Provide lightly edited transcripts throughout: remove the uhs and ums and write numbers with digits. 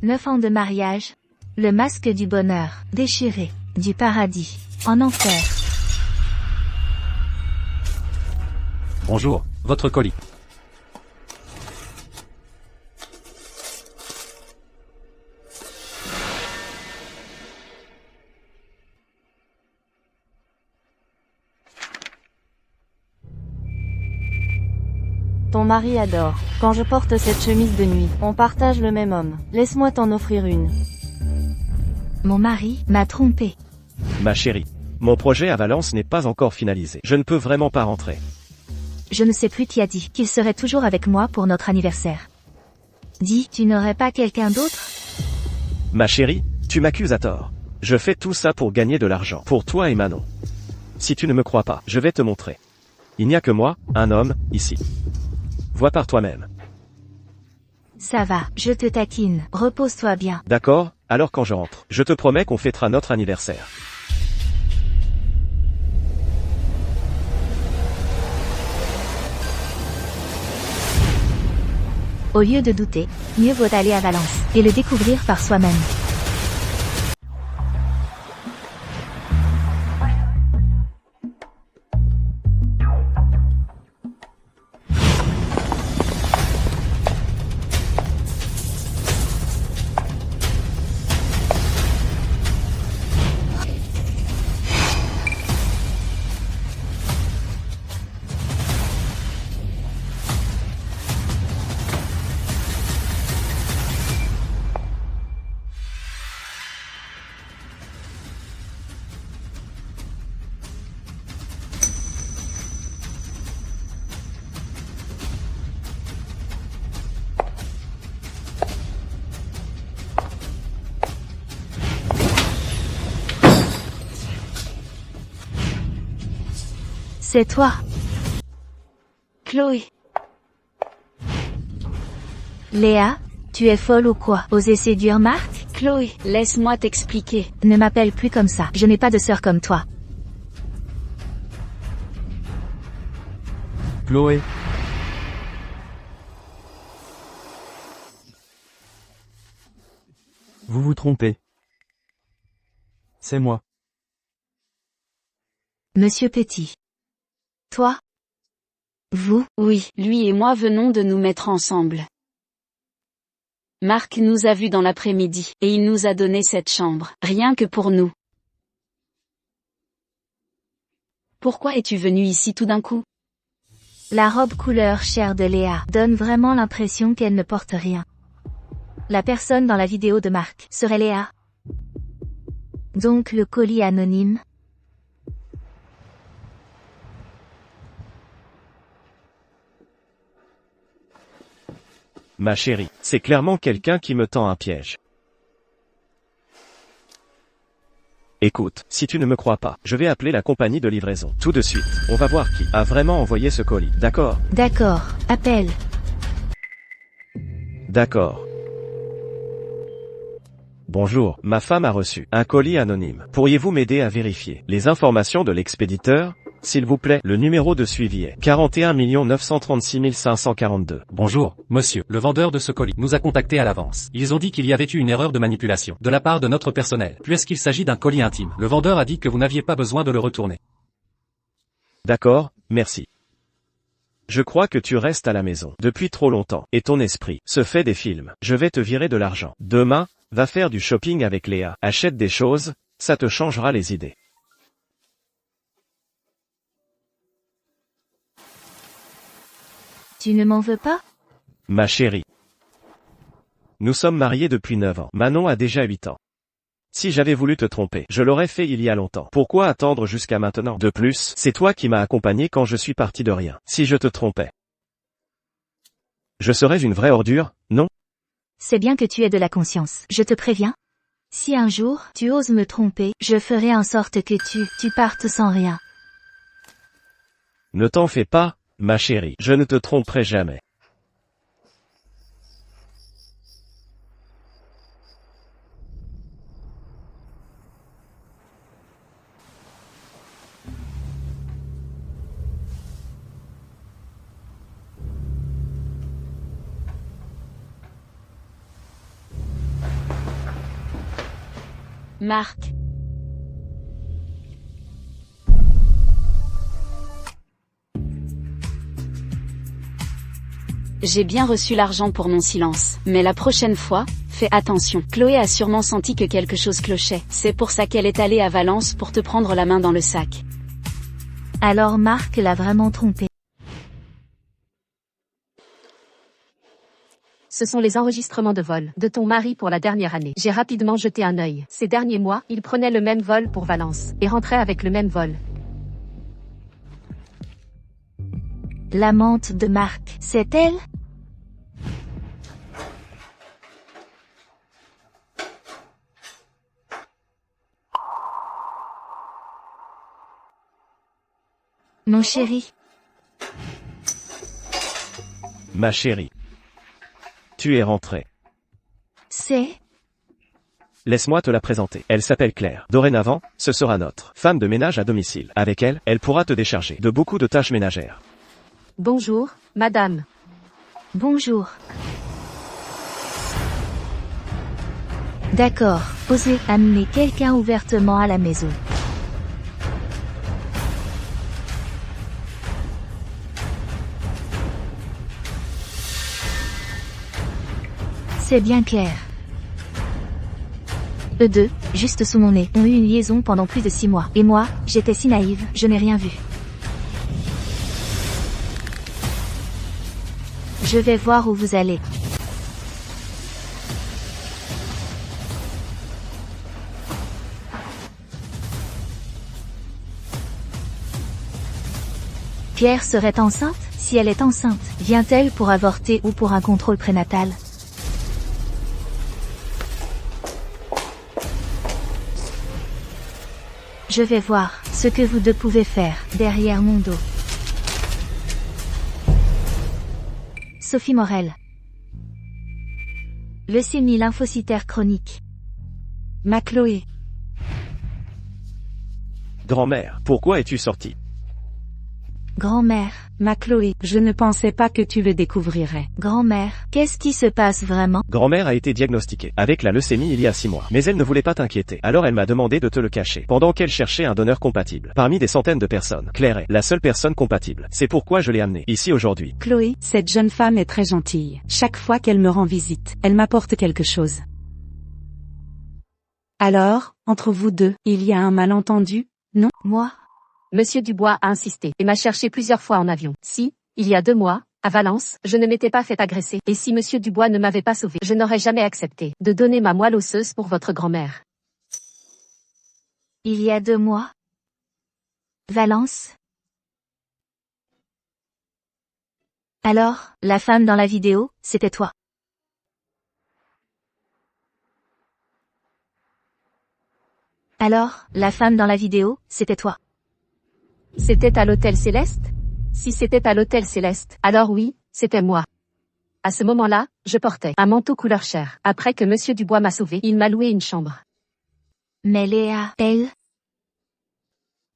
9 ans de mariage. Le masque du bonheur, déchiré, du paradis, en enfer. Bonjour, votre colis. Ton mari adore. Quand je porte cette chemise de nuit, on partage le même homme. Laisse-moi t'en offrir une. Mon mari m'a trompé. Ma chérie, mon projet à Valence n'est pas encore finalisé. Je ne peux vraiment pas rentrer. Je ne sais plus qui a dit qu'il serait toujours avec moi pour notre anniversaire. Dis, tu n'aurais pas quelqu'un d'autre? Ma chérie, tu m'accuses à tort. Je fais tout ça pour gagner de l'argent, pour toi et Manon. Si tu ne me crois pas, je vais te montrer. Il n'y a que moi, un homme, ici. Vois par toi-même. Ça va, je te taquine, repose-toi bien. D'accord, alors quand je rentre, je te promets qu'on fêtera notre anniversaire. Au lieu de douter, mieux vaut aller à Valence et le découvrir par soi-même. C'est toi. Chloé. Léa, tu es folle ou quoi? Oser séduire Marc? Chloé, laisse-moi t'expliquer. Ne m'appelle plus comme ça, je n'ai pas de sœur comme toi. Chloé. Vous vous trompez. C'est moi. Monsieur Petit. Toi? Vous? Oui, lui et moi venons de nous mettre ensemble. Marc nous a vus dans l'après-midi, et il nous a donné cette chambre, rien que pour nous. Pourquoi es-tu venu ici tout d'un coup? La robe couleur chair de Léa donne vraiment l'impression qu'elle ne porte rien. La personne dans la vidéo de Marc serait Léa. Donc le colis anonyme. Ma chérie, c'est clairement quelqu'un qui me tend un piège. Écoute, si tu ne me crois pas, je vais appeler la compagnie de livraison. Tout de suite, on va voir qui a vraiment envoyé ce colis, d'accord? D'accord, appelle. D'accord. Bonjour, ma femme a reçu un colis anonyme. Pourriez-vous m'aider à vérifier les informations de l'expéditeur? S'il vous plaît, le numéro de suivi est 41 936 542. Bonjour, monsieur. Le vendeur de ce colis nous a contactés à l'avance. Ils ont dit qu'il y avait eu une erreur de manipulation de la part de notre personnel. Puisqu'il s'agit d'un colis intime, le vendeur a dit que vous n'aviez pas besoin de le retourner. D'accord, merci. Je crois que tu restes à la maison depuis trop longtemps, et ton esprit se fait des films. Je vais te virer de l'argent. Demain, va faire du shopping avec Léa. Achète des choses, ça te changera les idées. Tu ne m'en veux pas? Ma chérie. Nous sommes mariés depuis 9 ans. Manon a déjà 8 ans. Si j'avais voulu te tromper, je l'aurais fait il y a longtemps. Pourquoi attendre jusqu'à maintenant? De plus, c'est toi qui m'as accompagné quand je suis parti de rien. Si je te trompais, je serais une vraie ordure, non? C'est bien que tu aies de la conscience. Je te préviens. Si un jour, tu oses me tromper, je ferai en sorte que tu partes sans rien. Ne t'en fais pas, ma chérie. Je ne te tromperai jamais. Marc. J'ai bien reçu l'argent pour mon silence, mais la prochaine fois, fais attention. Chloé a sûrement senti que quelque chose clochait. C'est pour ça qu'elle est allée à Valence pour te prendre la main dans le sac. Alors Marc l'a vraiment trompé. Ce sont les enregistrements de vol de ton mari pour la dernière année. J'ai rapidement jeté un œil. Ces derniers mois, il prenait le même vol pour Valence, et rentrait avec le même vol. L'amante de Marc, c'est elle? Mon chéri. Ma chérie. Tu es rentrée. C'est? Laisse-moi te la présenter. Elle s'appelle Claire. Dorénavant, ce sera notre femme de ménage à domicile. Avec elle, elle pourra te décharger de beaucoup de tâches ménagères. Bonjour, madame. Bonjour. D'accord, osez amener quelqu'un ouvertement à la maison. C'est bien clair. Eux deux, juste sous mon nez, ont eu une liaison pendant plus de 6 mois. Et moi, j'étais si naïve, je n'ai rien vu. Je vais voir où vous allez. Claire serait enceinte? Si elle est enceinte, vient-elle pour avorter ou pour un contrôle prénatal? Je vais voir ce que vous deux pouvez faire derrière mon dos. Sophie Morel. Leucémie lymphocytaire chronique. Ma Chloé. Grand-mère, pourquoi es-tu sortie? Grand-mère. Ma Chloé, je ne pensais pas que tu le découvrirais. Grand-mère, qu'est-ce qui se passe vraiment? Grand-mère a été diagnostiquée avec la leucémie il y a 6 mois. Mais elle ne voulait pas t'inquiéter. Alors elle m'a demandé de te le cacher. Pendant qu'elle cherchait un donneur compatible. Parmi des centaines de personnes, Claire est la seule personne compatible. C'est pourquoi je l'ai amenée ici aujourd'hui. Chloé, cette jeune femme est très gentille. Chaque fois qu'elle me rend visite, elle m'apporte quelque chose. Alors, entre vous deux, il y a un malentendu, non? Moi? Monsieur Dubois a insisté et m'a cherché plusieurs fois en avion. Si, il y a 2 mois, à Valence, je ne m'étais pas fait agresser. Et si Monsieur Dubois ne m'avait pas sauvé, je n'aurais jamais accepté de donner ma moelle osseuse pour votre grand-mère. Il y a 2 mois? Valence? Alors, la femme dans la vidéo, c'était toi? Alors, la femme dans la vidéo, c'était toi? C'était à l'hôtel Céleste? Si c'était à l'hôtel Céleste, alors oui, c'était moi. À ce moment-là, je portais un manteau couleur chair. Après que Monsieur Dubois m'a sauvé, il m'a loué une chambre. Mais Léa, elle?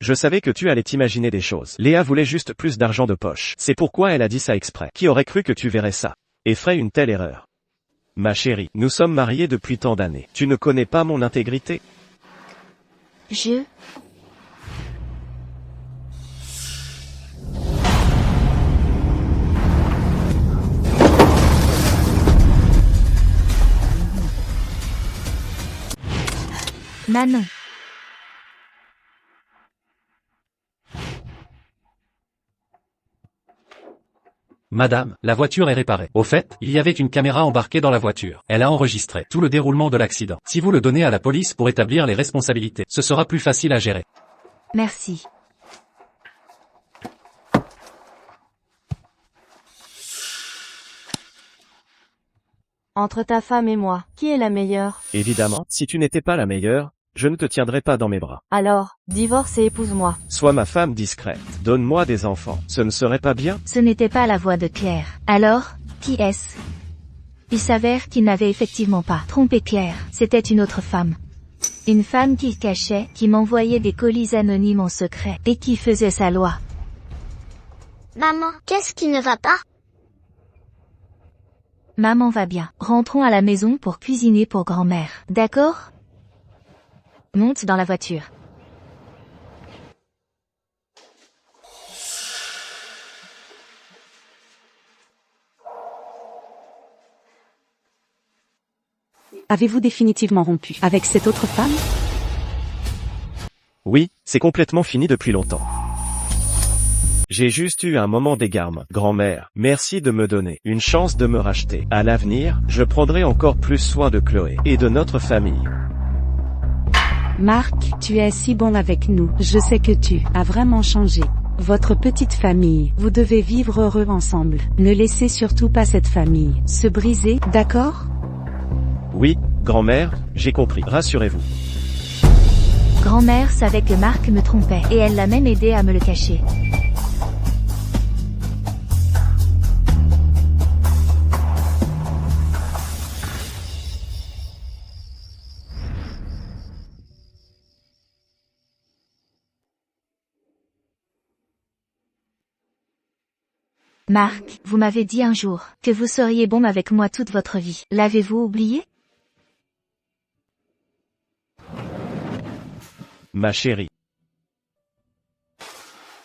Je savais que tu allais t'imaginer des choses. Léa voulait juste plus d'argent de poche. C'est pourquoi elle a dit ça exprès. Qui aurait cru que tu verrais ça? Et ferait une telle erreur? Ma chérie, nous sommes mariés depuis tant d'années. Tu ne connais pas mon intégrité? Je... Manon. Madame, la voiture est réparée. Au fait, il y avait une caméra embarquée dans la voiture. Elle a enregistré tout le déroulement de l'accident. Si vous le donnez à la police pour établir les responsabilités, ce sera plus facile à gérer. Merci. Entre ta femme et moi, qui est la meilleure? Évidemment, si tu n'étais pas la meilleure, je ne te tiendrais pas dans mes bras. Alors, divorce et épouse-moi. Sois ma femme discrète. Donne-moi des enfants. Ce ne serait pas bien? Ce n'était pas la voix de Claire. Alors, qui est-ce? Il s'avère qu'il n'avait effectivement pas trompé Claire. C'était une autre femme. Une femme qu'il cachait, qui m'envoyait des colis anonymes en secret, et qui faisait sa loi. Maman, qu'est-ce qui ne va pas? Maman va bien. Rentrons à la maison pour cuisiner pour grand-mère. D'accord? Monte dans la voiture. Avez-vous définitivement rompu avec cette autre femme? Oui, c'est complètement fini depuis longtemps. J'ai juste eu un moment d'égarement. Grand-mère, merci de me donner une chance de me racheter. À l'avenir, je prendrai encore plus soin de Chloé et de notre famille. Marc, tu es si bon avec nous. Je sais que tu as vraiment changé. Votre petite famille, vous devez vivre heureux ensemble. Ne laissez surtout pas cette famille se briser, d'accord? Oui, grand-mère, j'ai compris. Rassurez-vous. Grand-mère savait que Marc me trompait, et elle l'a même aidé à me le cacher. Marc, vous m'avez dit un jour que vous seriez bon avec moi toute votre vie. L'avez-vous oublié? Ma chérie.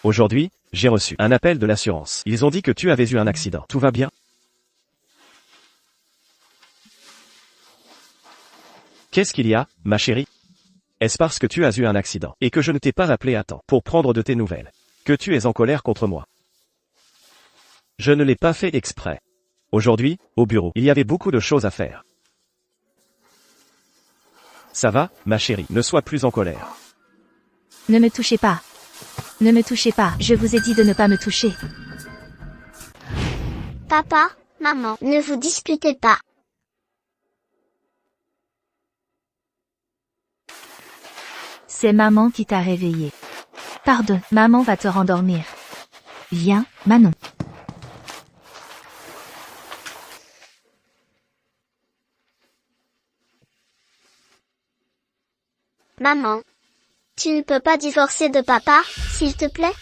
Aujourd'hui, j'ai reçu un appel de l'assurance. Ils ont dit que tu avais eu un accident. Tout va bien? Qu'est-ce qu'il y a, ma chérie? Est-ce parce que tu as eu un accident et que je ne t'ai pas appelé à temps pour prendre de tes nouvelles que tu es en colère contre moi? Je ne l'ai pas fait exprès. Aujourd'hui, au bureau, il y avait beaucoup de choses à faire. Ça va, ma chérie, ne sois plus en colère. Ne me touchez pas. Ne me touchez pas, je vous ai dit de ne pas me toucher. Papa, maman, ne vous disputez pas. C'est maman qui t'a réveillé. Pardon, maman va te rendormir. Viens, Manon. Maman, tu ne peux pas divorcer de papa, s'il te plaît?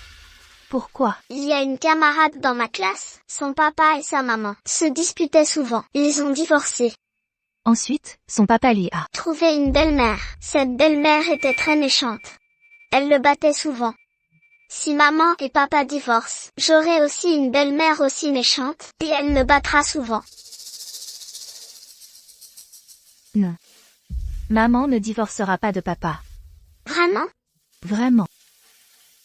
Pourquoi? Il y a une camarade dans ma classe, son papa et sa maman se disputaient souvent. Ils ont divorcé. Ensuite, son papa lui a Trouvé une belle-mère. Cette belle-mère était très méchante. Elle le battait souvent. Si maman et papa divorcent, j'aurai aussi une belle-mère aussi méchante, et elle me battra souvent. Non. Maman ne divorcera pas de papa. Vraiment? Vraiment.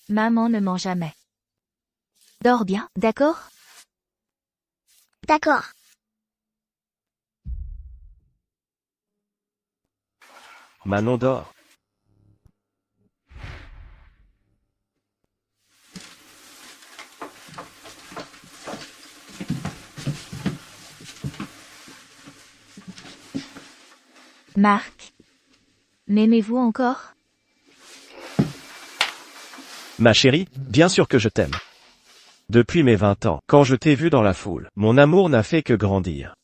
Maman ne ment jamais. Dors bien, d'accord? D'accord. Manon dort. Marc. M'aimez-vous encore? Ma chérie, bien sûr que je t'aime. Depuis mes 20 ans, quand je t'ai vu dans la foule, mon amour n'a fait que grandir.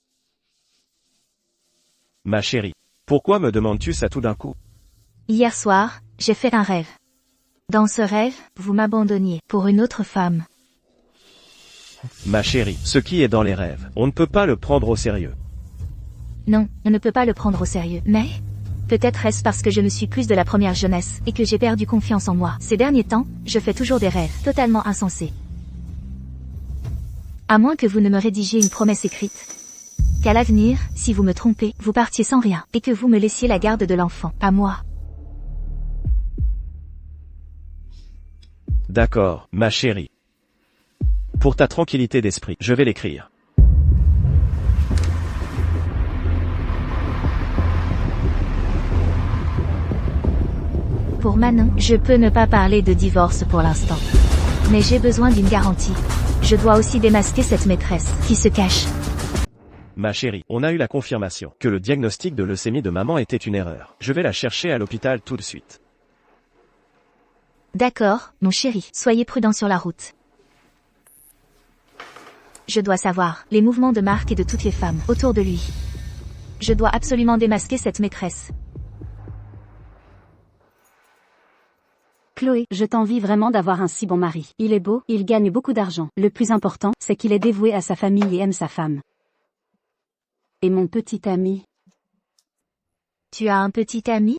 Ma chérie, pourquoi me demandes-tu ça tout d'un coup? Hier soir, j'ai fait un rêve. Dans ce rêve, vous m'abandonniez pour une autre femme. Ma chérie, ce qui est dans les rêves, on ne peut pas le prendre au sérieux. Non, on ne peut pas le prendre au sérieux, mais... Peut-être est-ce parce que je me suis plus de la première jeunesse, et que j'ai perdu confiance en moi. Ces derniers temps, je fais toujours des rêves, totalement insensés. À moins que vous ne me rédigiez une promesse écrite. Qu'à l'avenir, si vous me trompez, vous partiez sans rien, et que vous me laissiez la garde de l'enfant, à moi. D'accord, ma chérie. Pour ta tranquillité d'esprit, je vais l'écrire. Pour Manon, je peux ne pas parler de divorce pour l'instant. Mais j'ai besoin d'une garantie. Je dois aussi démasquer cette maîtresse, qui se cache. Ma chérie, on a eu la confirmation que le diagnostic de leucémie de maman était une erreur. Je vais la chercher à l'hôpital tout de suite. D'accord, mon chéri, soyez prudent sur la route. Je dois savoir les mouvements de Marc et de toutes les femmes autour de lui. Je dois absolument démasquer cette maîtresse. Chloé, je t'envie vraiment d'avoir un si bon mari. Il est beau, il gagne beaucoup d'argent. Le plus important, c'est qu'il est dévoué à sa famille et aime sa femme. Et mon petit ami. Tu as un petit ami?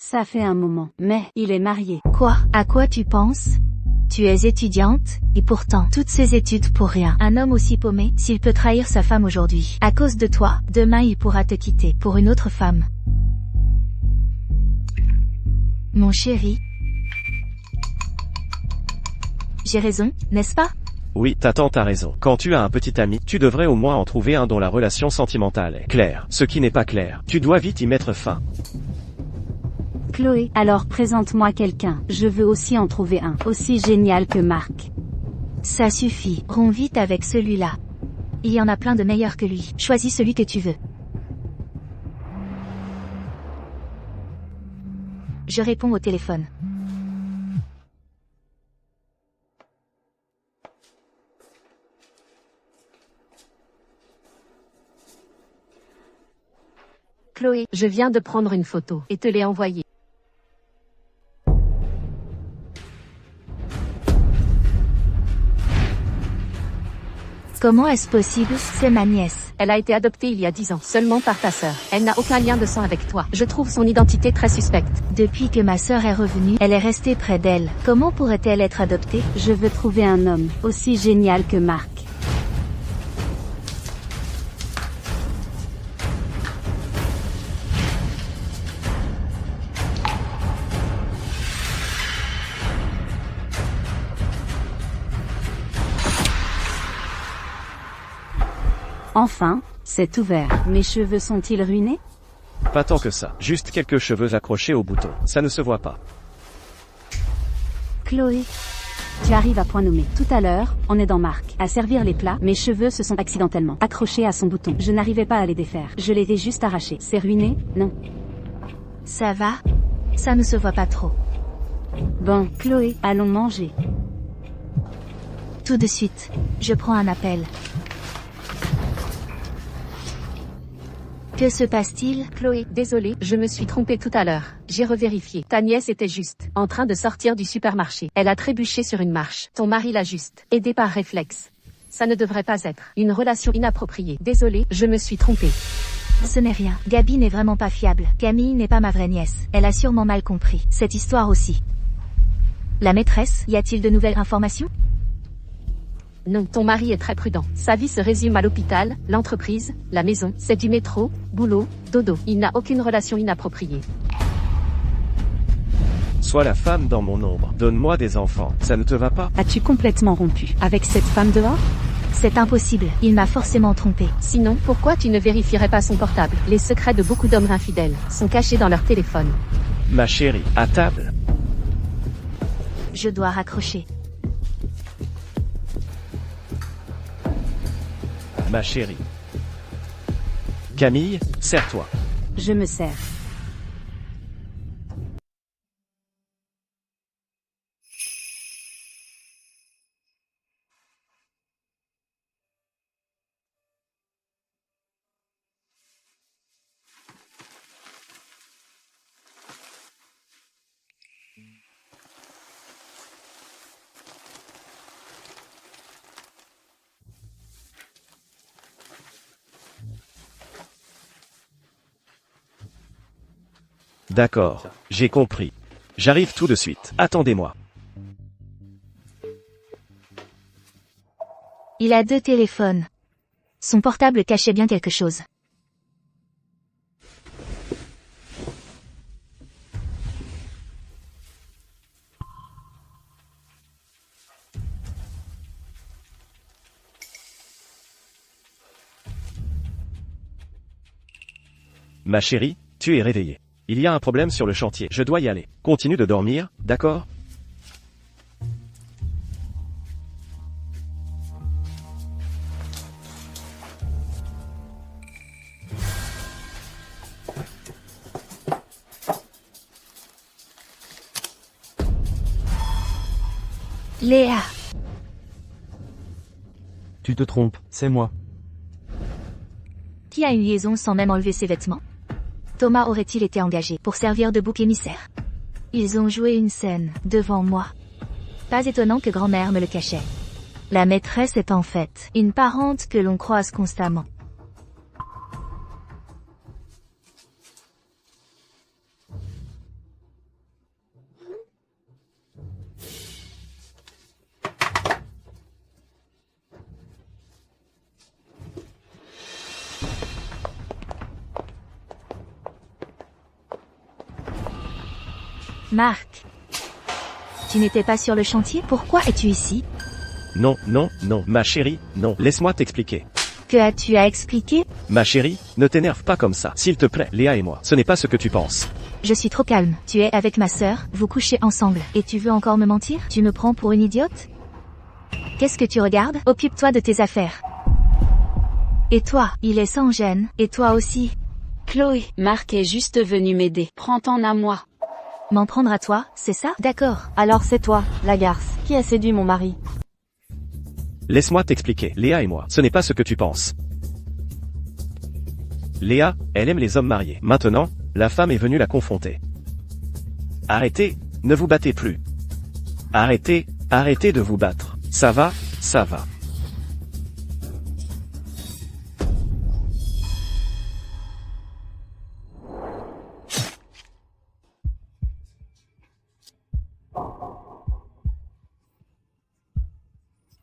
Ça fait un moment, mais il est marié. Quoi? À quoi tu penses? Tu es étudiante, et pourtant, toutes ces études pour rien. Un homme aussi paumé, s'il peut trahir sa femme aujourd'hui, à cause de toi, demain il pourra te quitter, pour une autre femme. Mon chéri. J'ai raison, n'est-ce pas? Oui, ta tante a raison. Quand tu as un petit ami, tu devrais au moins en trouver un dont la relation sentimentale est claire. Ce qui n'est pas clair, tu dois vite y mettre fin. Chloé, alors présente-moi quelqu'un. Je veux aussi en trouver un, aussi génial que Marc. Ça suffit, romps vite avec celui-là. Il y en a plein de meilleurs que lui. Choisis celui que tu veux. Je réponds au téléphone. Chloé, je viens de prendre une photo et te l'ai envoyée. Comment est-ce possible? C'est ma nièce. Elle a été adoptée il y a 10 ans, seulement par ta sœur. Elle n'a aucun lien de sang avec toi. Je trouve son identité très suspecte. Depuis que ma sœur est revenue, elle est restée près d'elle. Comment pourrait-elle être adoptée? Je veux trouver un homme, aussi génial que Marc. Enfin, c'est ouvert. Mes cheveux sont-ils ruinés? Pas tant que ça. Juste quelques cheveux accrochés au bouton. Ça ne se voit pas. Chloé, tu arrives à point nommé. Tout à l'heure, on est dans Marc. À servir les plats, mes cheveux se sont accidentellement accrochés à son bouton. Je n'arrivais pas à les défaire. Je les ai juste arrachés. C'est ruiné? Non. Ça va? Ça ne se voit pas trop. Bon, Chloé, allons manger. Tout de suite. Je prends un appel. Que se passe-t-il? Chloé, désolée, je me suis trompée tout à l'heure. J'ai revérifié. Ta nièce était juste en train de sortir du supermarché. Elle a trébuché sur une marche. Ton mari l'a juste aidée par réflexe. Ça ne devrait pas être une relation inappropriée. Désolée, je me suis trompée. Ce n'est rien. Gabi n'est vraiment pas fiable. Camille n'est pas ma vraie nièce. Elle a sûrement mal compris cette histoire aussi. La maîtresse, y a-t-il de nouvelles informations? Non, ton mari est très prudent. Sa vie se résume à l'hôpital, l'entreprise, la maison, c'est du métro, boulot, dodo. Il n'a aucune relation inappropriée. Sois la femme dans mon ombre. Donne-moi des enfants. Ça ne te va pas? As-tu complètement rompu avec cette femme dehors? C'est impossible. Il m'a forcément trompé. Sinon, pourquoi tu ne vérifierais pas son portable? Les secrets de beaucoup d'hommes infidèles sont cachés dans leur téléphone. Ma chérie, à table. Je dois raccrocher. Ma chérie. Camille, serre-toi. Je me sers. D'accord, j'ai compris. J'arrive tout de suite. Attendez-moi. Il a 2 téléphones. Son portable cachait bien quelque chose. Ma chérie, tu es réveillée. Il y a un problème sur le chantier. Je dois y aller. Continue de dormir, d'accord? Léa. Tu te trompes, c'est moi. Qui a une liaison sans même enlever ses vêtements? Thomas aurait-il été engagé pour servir de bouc émissaire? Ils ont joué une scène, devant moi. Pas étonnant que grand-mère me le cachait. La maîtresse est en fait une parente que l'on croise constamment. Marc. Tu n'étais pas sur le chantier? Pourquoi es-tu ici? Non, non, non, ma chérie, non, laisse-moi t'expliquer. Que as-tu à expliquer? Ma chérie, ne t'énerve pas comme ça. S'il te plaît, Léa et moi, ce n'est pas ce que tu penses. Je suis trop calme. Tu es avec ma sœur, vous couchez ensemble. Et tu veux encore me mentir? Tu me prends pour une idiote? Qu'est-ce que tu regardes? Occupe-toi de tes affaires. Et toi, il est sans gêne. Et toi aussi. Chloé, Marc est juste venu m'aider. Prends-t'en à moi. M'en prendre à toi, c'est ça? D'accord. Alors c'est toi, la garce, qui a séduit mon mari. Laisse-moi t'expliquer. Léa et moi, ce n'est pas ce que tu penses. Léa, elle aime les hommes mariés. Maintenant, la femme est venue la confronter. Arrêtez, ne vous battez plus. Arrêtez, arrêtez de vous battre. Ça va, ça va.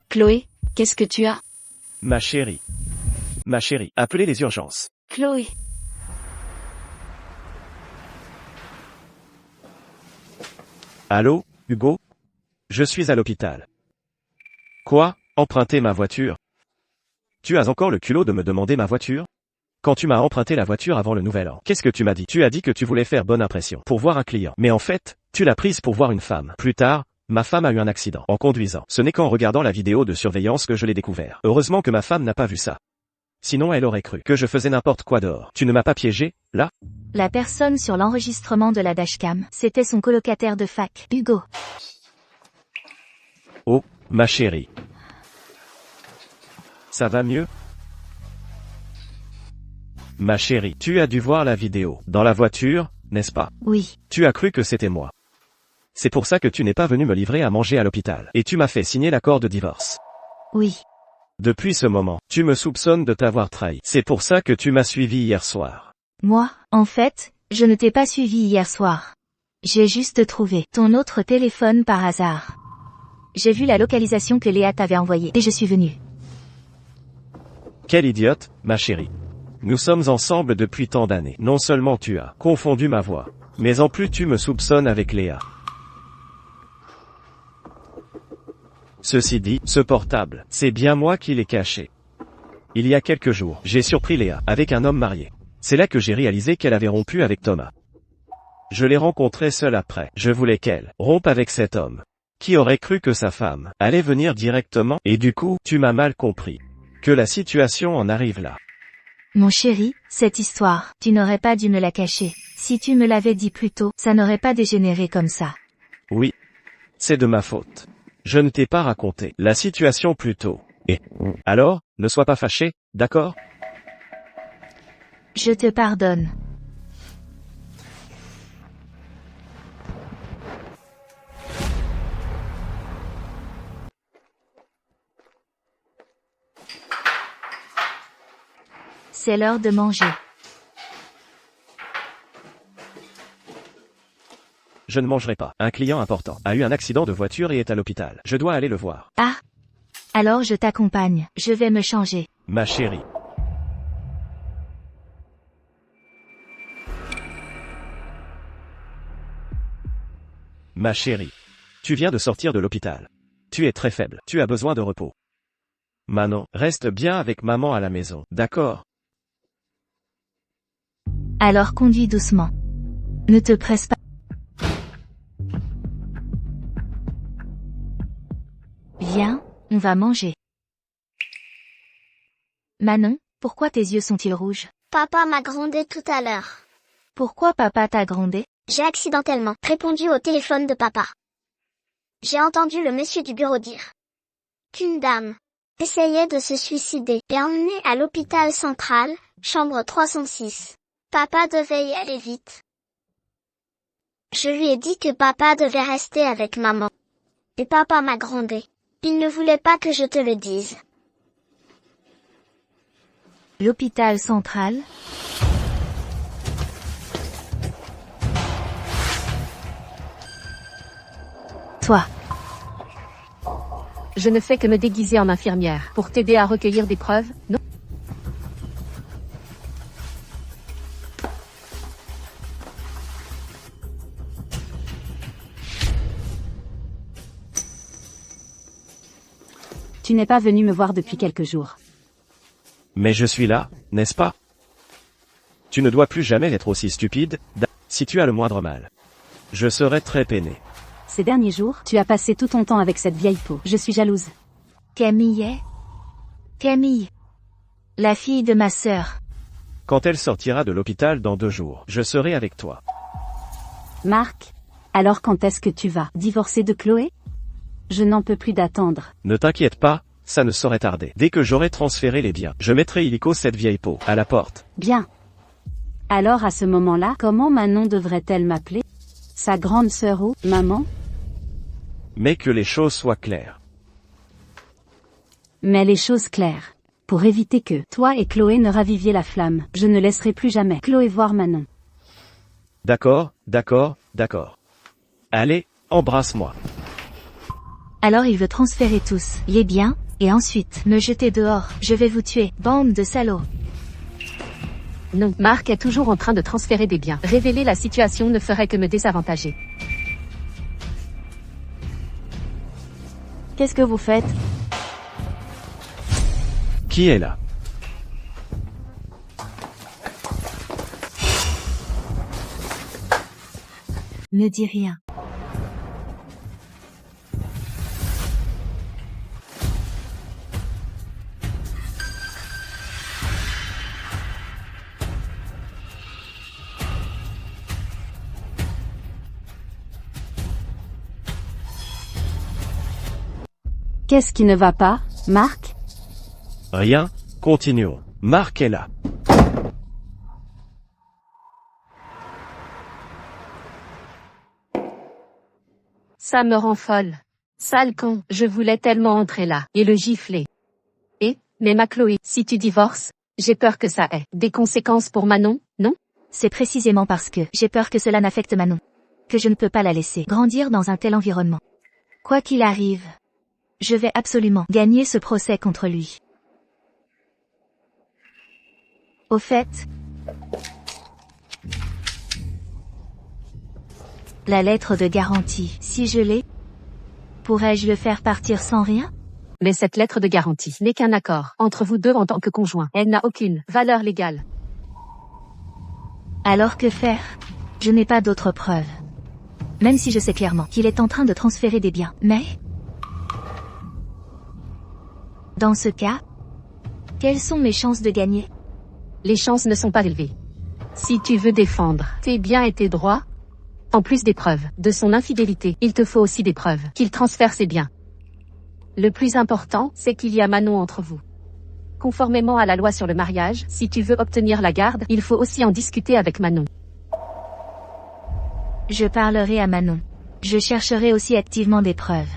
Chloé, qu'est-ce que tu as? Ma chérie, appelez les urgences. Chloé. Allô, Hugo? Je suis à l'hôpital. Quoi? Emprunter ma voiture? Tu as encore le culot de me demander ma voiture? Quand tu m'as emprunté la voiture avant le nouvel an, qu'est-ce que tu m'as dit? Tu as dit que tu voulais faire bonne impression, pour voir un client. Mais en fait, tu l'as prise pour voir une femme. Plus tard, ma femme a eu un accident, en conduisant. Ce n'est qu'en regardant la vidéo de surveillance que je l'ai découvert. Heureusement que ma femme n'a pas vu ça. Sinon elle aurait cru que je faisais n'importe quoi dehors. Tu ne m'as pas piégé, là? La personne sur l'enregistrement de la dashcam, c'était son colocataire de fac, Hugo. Oh, ma chérie. Ça va mieux? Ma chérie, tu as dû voir la vidéo. Dans la voiture, n'est-ce pas? Oui. Tu as cru que c'était moi. C'est pour ça que tu n'es pas venu me livrer à manger à l'hôpital. Et tu m'as fait signer l'accord de divorce. Oui. Depuis ce moment, tu me soupçonnes de t'avoir trahi. C'est pour ça que tu m'as suivi hier soir. Moi, en fait, je ne t'ai pas suivi hier soir. J'ai juste trouvé ton autre téléphone par hasard. J'ai vu la localisation que Léa t'avait envoyée et je suis venue. Quelle idiote, ma chérie. Nous sommes ensemble depuis tant d'années. Non seulement tu as confondu ma voix, mais en plus tu me soupçonnes avec Léa. Ceci dit, ce portable, c'est bien moi qui l'ai caché. Il y a quelques jours, j'ai surpris Léa, avec un homme marié. C'est là que j'ai réalisé qu'elle avait rompu avec Thomas. Je l'ai rencontrée seule après. Je voulais qu'elle rompe avec cet homme. Qui aurait cru que sa femme allait venir directement? Et du coup, tu m'as mal compris. Que la situation en arrive là. Mon chéri, cette histoire, tu n'aurais pas dû me la cacher. Si tu me l'avais dit plus tôt, ça n'aurait pas dégénéré comme ça. Oui. C'est de ma faute. Je ne t'ai pas raconté la situation plus tôt. Et alors, ne sois pas fâché, d'accord? Je te pardonne. C'est l'heure de manger. Je ne mangerai pas. Un client important a eu un accident de voiture et est à l'hôpital. Je dois aller le voir. Ah. Alors je t'accompagne. Je vais me changer. Ma chérie. Ma chérie. Tu viens de sortir de l'hôpital. Tu es très faible. Tu as besoin de repos. Manon, reste bien avec maman à la maison, d'accord? Alors conduis doucement. Ne te presse pas. Viens, on va manger. Manon, pourquoi tes yeux sont-ils rouges? Papa m'a grondé tout à l'heure. Pourquoi papa t'a grondé? J'ai accidentellement répondu au téléphone de papa. J'ai entendu le monsieur du bureau dire qu'une dame essayait de se suicider et emmenée à l'hôpital central, chambre 306. Papa devait y aller vite. Je lui ai dit que papa devait rester avec maman. Et papa m'a grondé. Il ne voulait pas que je te le dise. L'hôpital central? Toi. Je ne fais que me déguiser en infirmière pour t'aider à recueillir des preuves, non? Tu n'es pas venu me voir depuis quelques jours. Mais je suis là, n'est-ce pas? Tu ne dois plus jamais être aussi stupide, si tu as le moindre mal. Je serai très peiné. Ces derniers jours, tu as passé tout ton temps avec cette vieille peau. Je suis jalouse. Camille est... Camille. La fille de ma sœur. Quand elle sortira de l'hôpital dans 2 jours, je serai avec toi. Marc, alors quand est-ce que tu vas divorcer de Chloé? Je n'en peux plus d'attendre. Ne t'inquiète pas, ça ne saurait tarder. Dès que j'aurai transféré les biens, je mettrai illico cette vieille peau à la porte. Bien. Alors à ce moment-là, comment Manon devrait-elle m'appeler? Sa grande sœur ou maman? Mais que les choses soient claires. Mais les choses claires. Pour éviter que toi et Chloé ne raviviez la flamme, je ne laisserai plus jamais Chloé voir Manon. D'accord, d'accord, d'accord. Allez, embrasse-moi. Alors il veut transférer tous les biens, et ensuite me jeter dehors. Je vais vous tuer, bande de salauds. Non, Marc est toujours en train de transférer des biens. Révéler la situation ne ferait que me désavantager. Qu'est-ce que vous faites? Qui est là? Ne dis rien. Qu'est-ce qui ne va pas, Marc? Rien, continuons. Marc est là. Ça me rend folle. Sale con, je voulais tellement entrer là, et le gifler. Mais ma Chloé, si tu divorces, j'ai peur que ça ait des conséquences pour Manon, non? C'est précisément parce que j'ai peur que cela n'affecte Manon, que je ne peux pas la laisser grandir dans un tel environnement. Quoi qu'il arrive, je vais absolument gagner ce procès contre lui. Au fait, la lettre de garantie, si je l'ai, pourrais-je le faire partir sans rien? Mais cette lettre de garantie n'est qu'un accord entre vous deux en tant que conjoints. Elle n'a aucune valeur légale. Alors que faire? Je n'ai pas d'autres preuves. Même si je sais clairement qu'il est en train de transférer des biens. Mais dans ce cas, quelles sont mes chances de gagner? Les chances ne sont pas élevées. Si tu veux défendre tes biens et tes droits, en plus des preuves de son infidélité, il te faut aussi des preuves qu'il transfère ses biens. Le plus important, c'est qu'il y a Manon entre vous. Conformément à la loi sur le mariage, si tu veux obtenir la garde, il faut aussi en discuter avec Manon. Je parlerai à Manon. Je chercherai aussi activement des preuves.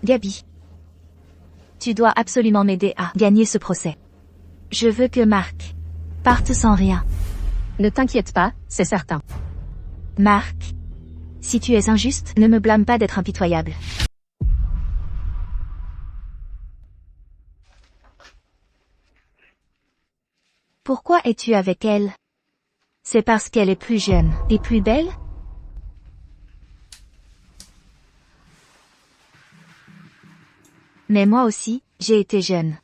Gabi, tu dois absolument m'aider à gagner ce procès. Je veux que Marc parte sans rien. Ne t'inquiète pas, c'est certain. Marc, si tu es injuste, ne me blâme pas d'être impitoyable. Pourquoi es-tu avec elle? C'est parce qu'elle est plus jeune et plus belle? Mais moi aussi, j'ai été jeune.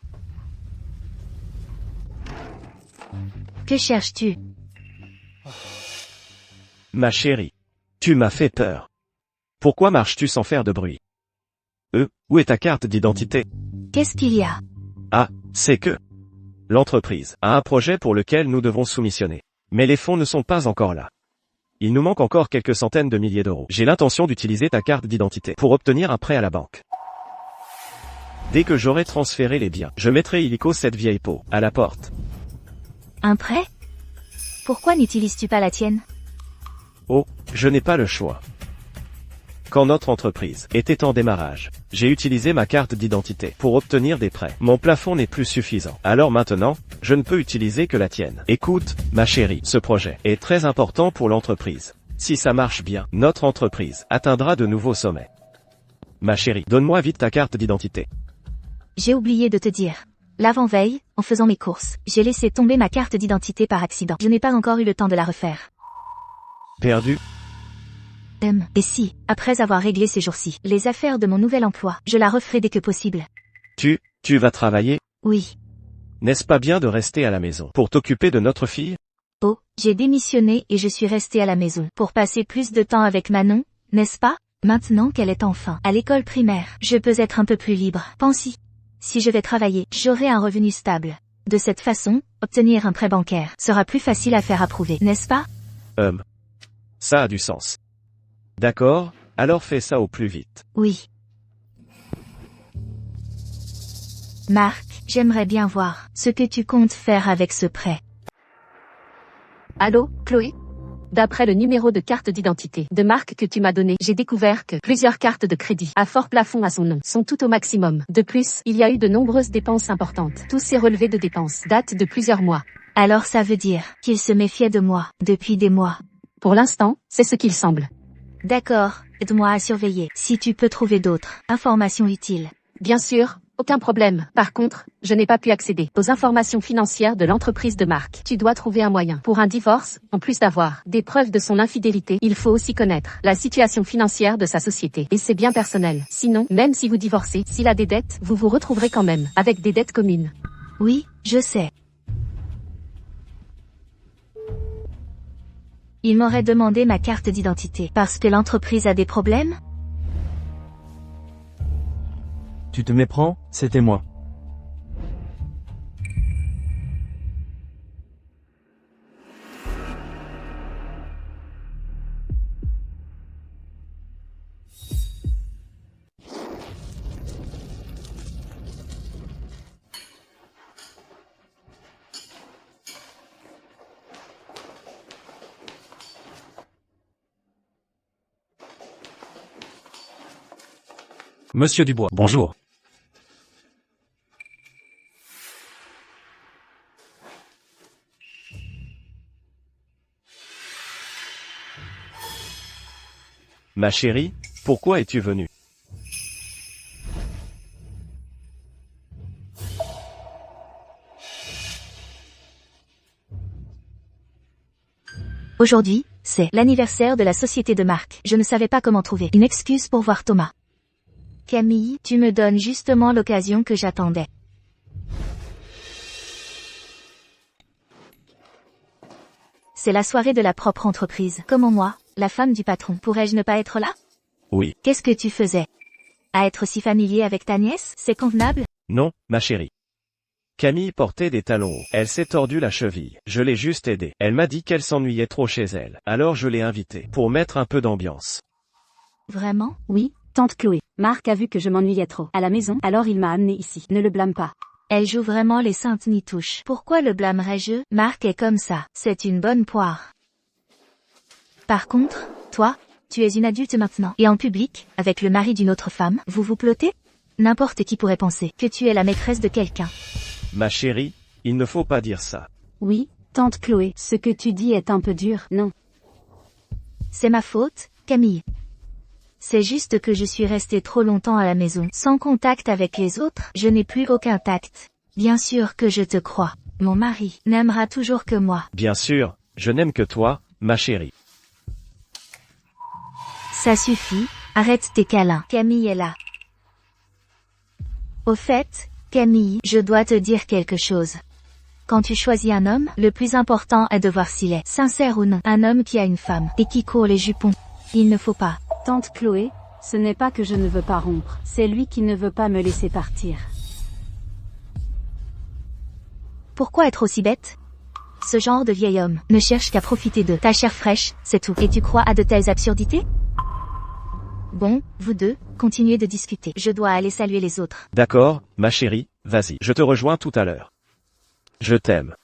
Que cherches-tu? Ma chérie. Tu m'as fait peur. Pourquoi marches-tu sans faire de bruit? Où est ta carte d'identité? Qu'est-ce qu'il y a? Ah, c'est que l'entreprise a un projet pour lequel nous devons soumissionner. Mais les fonds ne sont pas encore là. Il nous manque encore quelques centaines de milliers d'euros. J'ai l'intention d'utiliser ta carte d'identité pour obtenir un prêt à la banque. Dès que j'aurai transféré les biens, je mettrai illico cette vieille peau à la porte. Un prêt? Pourquoi n'utilises-tu pas la tienne? Oh, je n'ai pas le choix. Quand notre entreprise était en démarrage, j'ai utilisé ma carte d'identité pour obtenir des prêts. Mon plafond n'est plus suffisant. Alors maintenant, je ne peux utiliser que la tienne. Écoute, ma chérie, ce projet est très important pour l'entreprise. Si ça marche bien, notre entreprise atteindra de nouveaux sommets. Ma chérie, donne-moi vite ta carte d'identité. J'ai oublié de te dire. L'avant-veille, en faisant mes courses, j'ai laissé tomber ma carte d'identité par accident. Je n'ai pas encore eu le temps de la refaire. Perdu? Et si, après avoir réglé ces jours-ci, les affaires de mon nouvel emploi, je la referai dès que possible. Tu vas travailler? Oui. N'est-ce pas bien de rester à la maison pour t'occuper de notre fille? Oh, j'ai démissionné et je suis restée à la maison pour passer plus de temps avec Manon, n'est-ce pas? Maintenant qu'elle est enfin à l'école primaire, je peux être un peu plus libre. Pense-y. Si je vais travailler, j'aurai un revenu stable. De cette façon, obtenir un prêt bancaire sera plus facile à faire approuver, n'est-ce pas? Ça a du sens. D'accord, alors fais ça au plus vite. Oui. Marc, j'aimerais bien voir ce que tu comptes faire avec ce prêt. Allô, Chloé? D'après le numéro de carte d'identité de Marc que tu m'as donné, j'ai découvert que plusieurs cartes de crédit à fort plafond à son nom sont toutes au maximum. De plus, il y a eu de nombreuses dépenses importantes. Tous ces relevés de dépenses datent de plusieurs mois. Alors ça veut dire qu'il se méfiait de moi depuis des mois. Pour l'instant, c'est ce qu'il semble. D'accord, aide-moi à surveiller si tu peux trouver d'autres informations utiles. Bien sûr, aucun problème. Par contre, je n'ai pas pu accéder aux informations financières de l'entreprise de Marc. Tu dois trouver un moyen. Pour un divorce, en plus d'avoir des preuves de son infidélité, il faut aussi connaître la situation financière de sa société. Et c'est bien personnel. Sinon, même si vous divorcez, s'il a des dettes, vous vous retrouverez quand même avec des dettes communes. Oui, je sais. Il m'aurait demandé ma carte d'identité parce que l'entreprise a des problèmes? Tu te méprends, c'était moi. Monsieur Dubois, bonjour. Ma chérie, pourquoi es-tu venue? Aujourd'hui, c'est l'anniversaire de la société de Marc. Je ne savais pas comment trouver une excuse pour voir Thomas. Camille, tu me donnes justement l'occasion que j'attendais. C'est la soirée de la propre entreprise. Comment moi, la femme du patron, pourrais-je ne pas être là? Oui. Qu'est-ce que tu faisais? À être si familier avec ta nièce, c'est convenable? Non, ma chérie. Camille portait des talons hauts. Elle s'est tordue la cheville. Je l'ai juste aidée. Elle m'a dit qu'elle s'ennuyait trop chez elle. Alors je l'ai invitée pour mettre un peu d'ambiance. Vraiment? Oui, tante Chloé. Marc a vu que je m'ennuyais trop à la maison, alors il m'a amené ici. Ne le blâme pas. Elle joue vraiment les saintes nitouches. Pourquoi le blâmerais-je? Marc est comme ça. C'est une bonne poire. Par contre, toi, tu es une adulte maintenant. Et en public, avec le mari d'une autre femme, vous vous plottez? N'importe qui pourrait penser que tu es la maîtresse de quelqu'un. Ma chérie, il ne faut pas dire ça. Oui, tante Chloé, ce que tu dis est un peu dur, non? C'est ma faute, Camille. C'est juste que je suis restée trop longtemps à la maison, sans contact avec les autres. Je n'ai plus aucun tact. Bien sûr que je te crois. Mon mari n'aimera toujours que moi. Bien sûr, je n'aime que toi, ma chérie. Ça suffit, arrête tes câlins. Camille est là. Au fait, Camille, je dois te dire quelque chose. Quand tu choisis un homme, le plus important est de voir s'il est sincère ou non. Un homme qui a une femme et qui court les jupons. Il ne faut pas. Tante Chloé, ce n'est pas que je ne veux pas rompre, c'est lui qui ne veut pas me laisser partir. Pourquoi être aussi bête? Ce genre de vieil homme ne cherche qu'à profiter de ta chair fraîche, c'est tout. Et tu crois à de telles absurdités? Bon, vous deux, continuez de discuter. Je dois aller saluer les autres. D'accord, ma chérie, vas-y. Je te rejoins tout à l'heure. Je t'aime.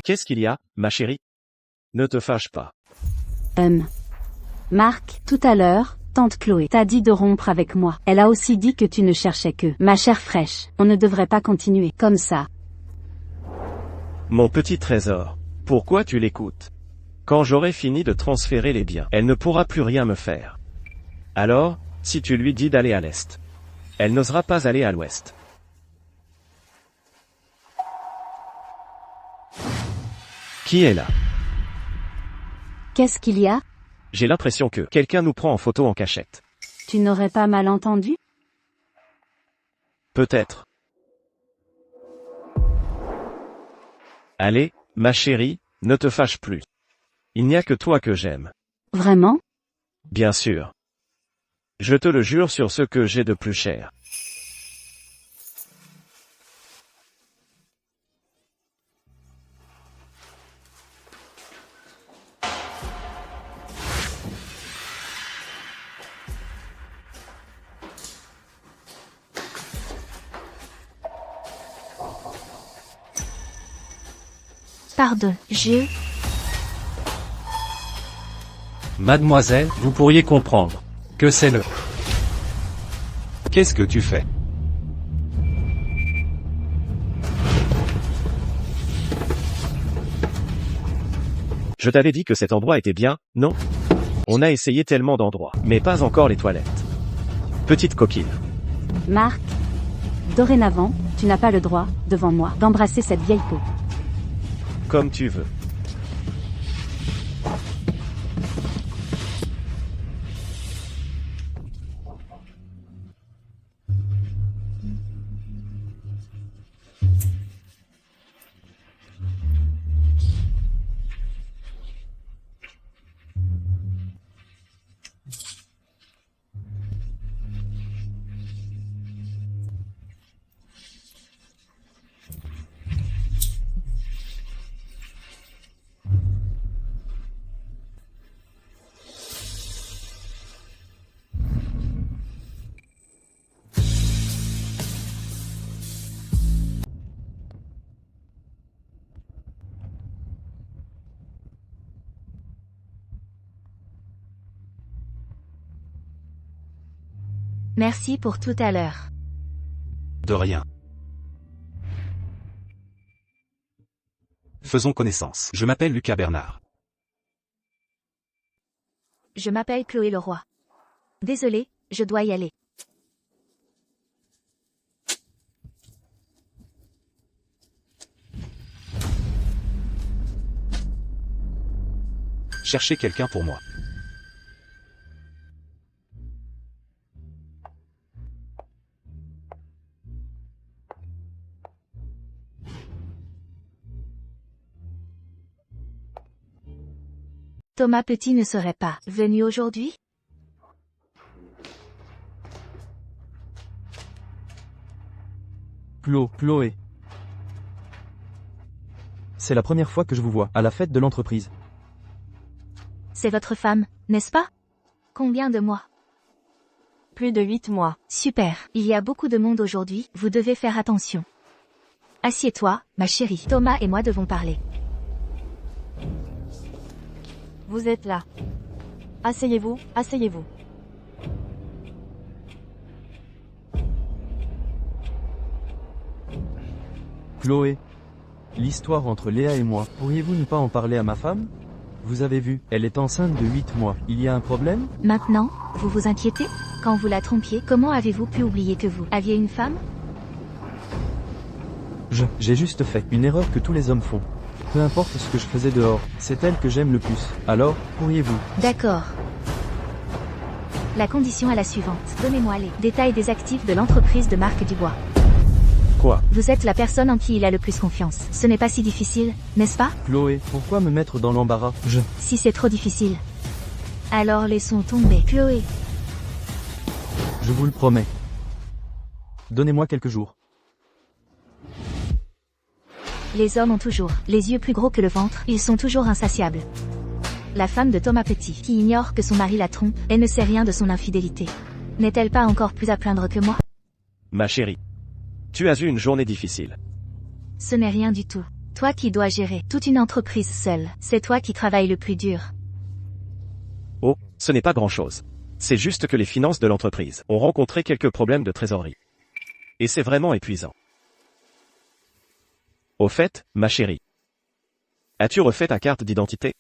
Qu'est-ce qu'il y a, ma chérie? Ne te fâche pas. Marc, tout à l'heure, tante Chloé t'a dit de rompre avec moi. Elle a aussi dit que tu ne cherchais que ma chair fraîche. On ne devrait pas continuer comme ça. Mon petit trésor, pourquoi tu l'écoutes? Quand j'aurai fini de transférer les biens, elle ne pourra plus rien me faire. Alors, Si tu lui dis d'aller à l'est, elle n'osera pas aller à l'ouest. Qui est là? Qu'est-ce qu'il y a? J'ai l'impression que quelqu'un nous prend en photo en cachette. Tu n'aurais pas mal entendu? Peut-être. Allez, ma chérie, ne te fâche plus. Il n'y a que toi que j'aime. Vraiment? Bien sûr. Je te le jure sur ce que j'ai de plus cher. Pardon, Mademoiselle, vous pourriez comprendre. Que c'est le... Qu'est-ce que tu fais? Je t'avais dit que cet endroit était bien, non? On a essayé tellement d'endroits, mais pas encore les toilettes. Petite coquine. Marc, dorénavant, tu n'as pas le droit, devant moi, d'embrasser cette vieille peau. Comme tu veux. Merci pour tout à l'heure. De rien. Faisons connaissance. Je m'appelle Lucas Bernard. Je m'appelle Chloé Leroy. Désolée, je dois y aller. Cherchez quelqu'un pour moi. Thomas Petit ne serait pas venu aujourd'hui? Chloé. C'est la première fois que je vous vois, à la fête de l'entreprise. C'est votre femme, n'est-ce pas? Combien de mois? Plus de 8 mois. Super, il y a beaucoup de monde aujourd'hui, vous devez faire attention. Assieds-toi, ma chérie. Thomas et moi devons parler. Vous êtes là. Asseyez-vous, asseyez-vous. Chloé. L'histoire entre Léa et moi, pourriez-vous ne pas en parler à ma femme? Vous avez vu, elle est enceinte de 8 mois. Il y a un problème? Maintenant, vous vous inquiétez? Quand vous la trompiez, comment avez-vous pu oublier que vous aviez une femme? J'ai juste fait une erreur que tous les hommes font. Peu importe ce que je faisais dehors, c'est elle que j'aime le plus. Alors, pourriez-vous? D'accord. La condition est la suivante. Donnez-moi les détails des actifs de l'entreprise de Marc Dubois. Quoi? Vous êtes la personne en qui il a le plus confiance. Ce n'est pas si difficile, n'est-ce pas? Chloé, pourquoi me mettre dans l'embarras? Si c'est trop difficile, alors laissons tomber. Chloé. Je vous le promets. Donnez-moi quelques jours. Les hommes ont toujours les yeux plus gros que le ventre, ils sont toujours insatiables. La femme de Thomas Petit, qui ignore que son mari la trompe, elle ne sait rien de son infidélité. N'est-elle pas encore plus à plaindre que moi? Ma chérie. Tu as eu une journée difficile. Ce n'est rien du tout. Toi qui dois gérer toute une entreprise seule, c'est toi qui travailles le plus dur. Oh, ce n'est pas grand-chose. C'est juste que les finances de l'entreprise ont rencontré quelques problèmes de trésorerie. Et c'est vraiment épuisant. Au fait, ma chérie. As-tu refait ta carte d'identité?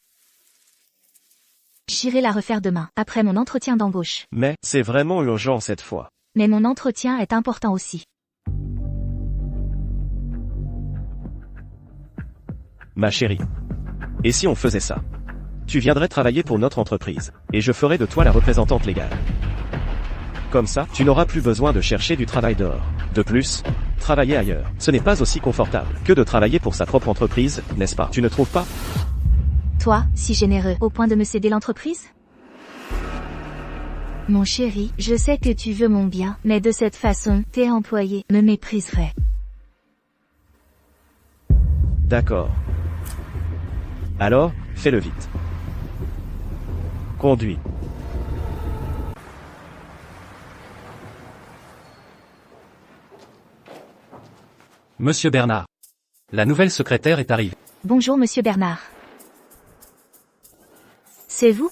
J'irai la refaire demain, après mon entretien d'embauche. Mais, c'est vraiment urgent cette fois. Mais mon entretien est important aussi. Ma chérie. Et si on faisait ça? Tu viendrais travailler pour notre entreprise, et je ferai de toi la représentante légale. Comme ça, tu n'auras plus besoin de chercher du travail dehors. De plus, travailler ailleurs, ce n'est pas aussi confortable que de travailler pour sa propre entreprise, n'est-ce pas? Tu ne trouves pas? Toi, si généreux, au point de me céder l'entreprise? Mon chéri, je sais que tu veux mon bien, mais de cette façon, tes employés me mépriseraient. D'accord. Alors, fais-le vite. Conduis. Monsieur Bernard. La nouvelle secrétaire est arrivée. Bonjour Monsieur Bernard. C'est vous?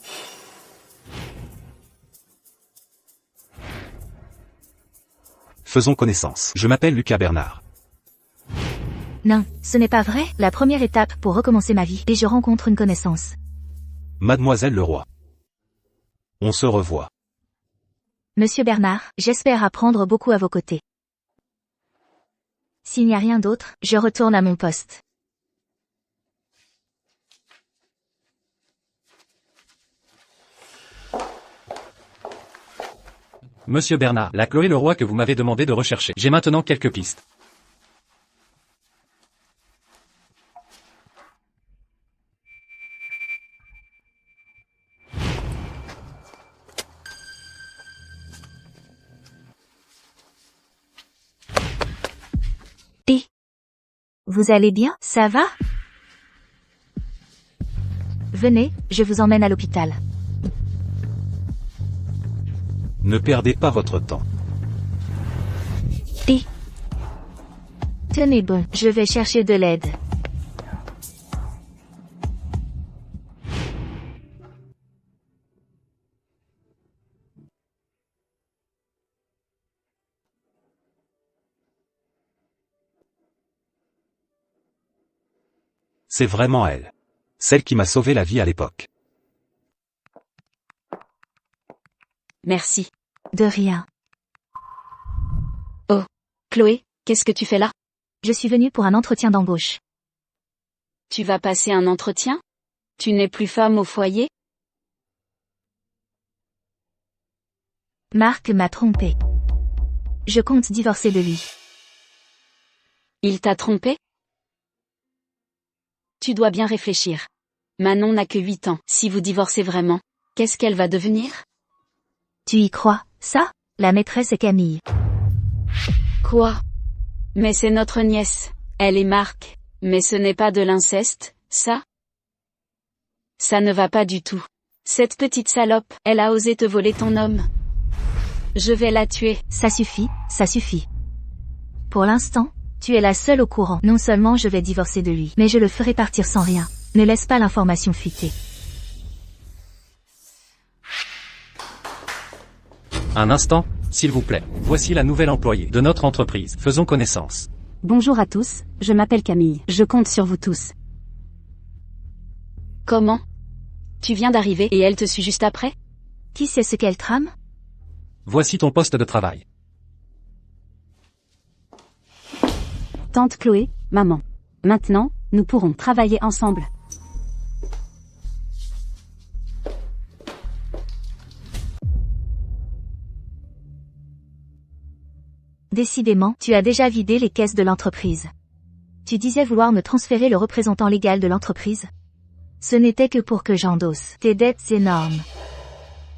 Faisons connaissance. Je m'appelle Lucas Bernard. Non, ce n'est pas vrai. La première étape pour recommencer ma vie, et je rencontre une connaissance. Mademoiselle Leroy. On se revoit. Monsieur Bernard, j'espère apprendre beaucoup à vos côtés. S'il n'y a rien d'autre, je retourne à mon poste. Monsieur Bernard, la Chloé Leroy que vous m'avez demandé de rechercher. J'ai maintenant quelques pistes. Vous allez bien, ça va? Venez, je vous emmène à l'hôpital. Ne perdez pas votre temps. Tenez bon, je vais chercher de l'aide. C'est vraiment elle. Celle qui m'a sauvé la vie à l'époque. Merci. De rien. Oh, Chloé, qu'est-ce que tu fais là? Je suis venue pour un entretien d'embauche. Tu vas passer un entretien? Tu n'es plus femme au foyer? Marc m'a trompée. Je compte divorcer de lui. Il t'a trompé? Tu dois bien réfléchir. Manon n'a que 8 ans. Si vous divorcez vraiment, qu'est-ce qu'elle va devenir? Tu y crois, ça? La maîtresse est Camille. Quoi? Mais c'est notre nièce. Elle est Marc. Mais ce n'est pas de l'inceste, ça? Ça ne va pas du tout. Cette petite salope, elle a osé te voler ton homme. Je vais la tuer. Ça suffit, ça suffit. Pour l'instant, tu es la seule au courant. Non seulement je vais divorcer de lui, mais je le ferai partir sans rien. Ne laisse pas l'information fuiter. Un instant, s'il vous plaît. Voici la nouvelle employée de notre entreprise. Faisons connaissance. Bonjour à tous, je m'appelle Camille. Je compte sur vous tous. Comment? Tu viens d'arriver et elle te suit juste après? Qui sait ce qu'elle trame? Voici ton poste de travail. Tante Chloé, maman. Maintenant, nous pourrons travailler ensemble. Décidément, tu as déjà vidé les caisses de l'entreprise. Tu disais vouloir me transférer le représentant légal de l'entreprise. Ce n'était que pour que j'endosse tes dettes énormes.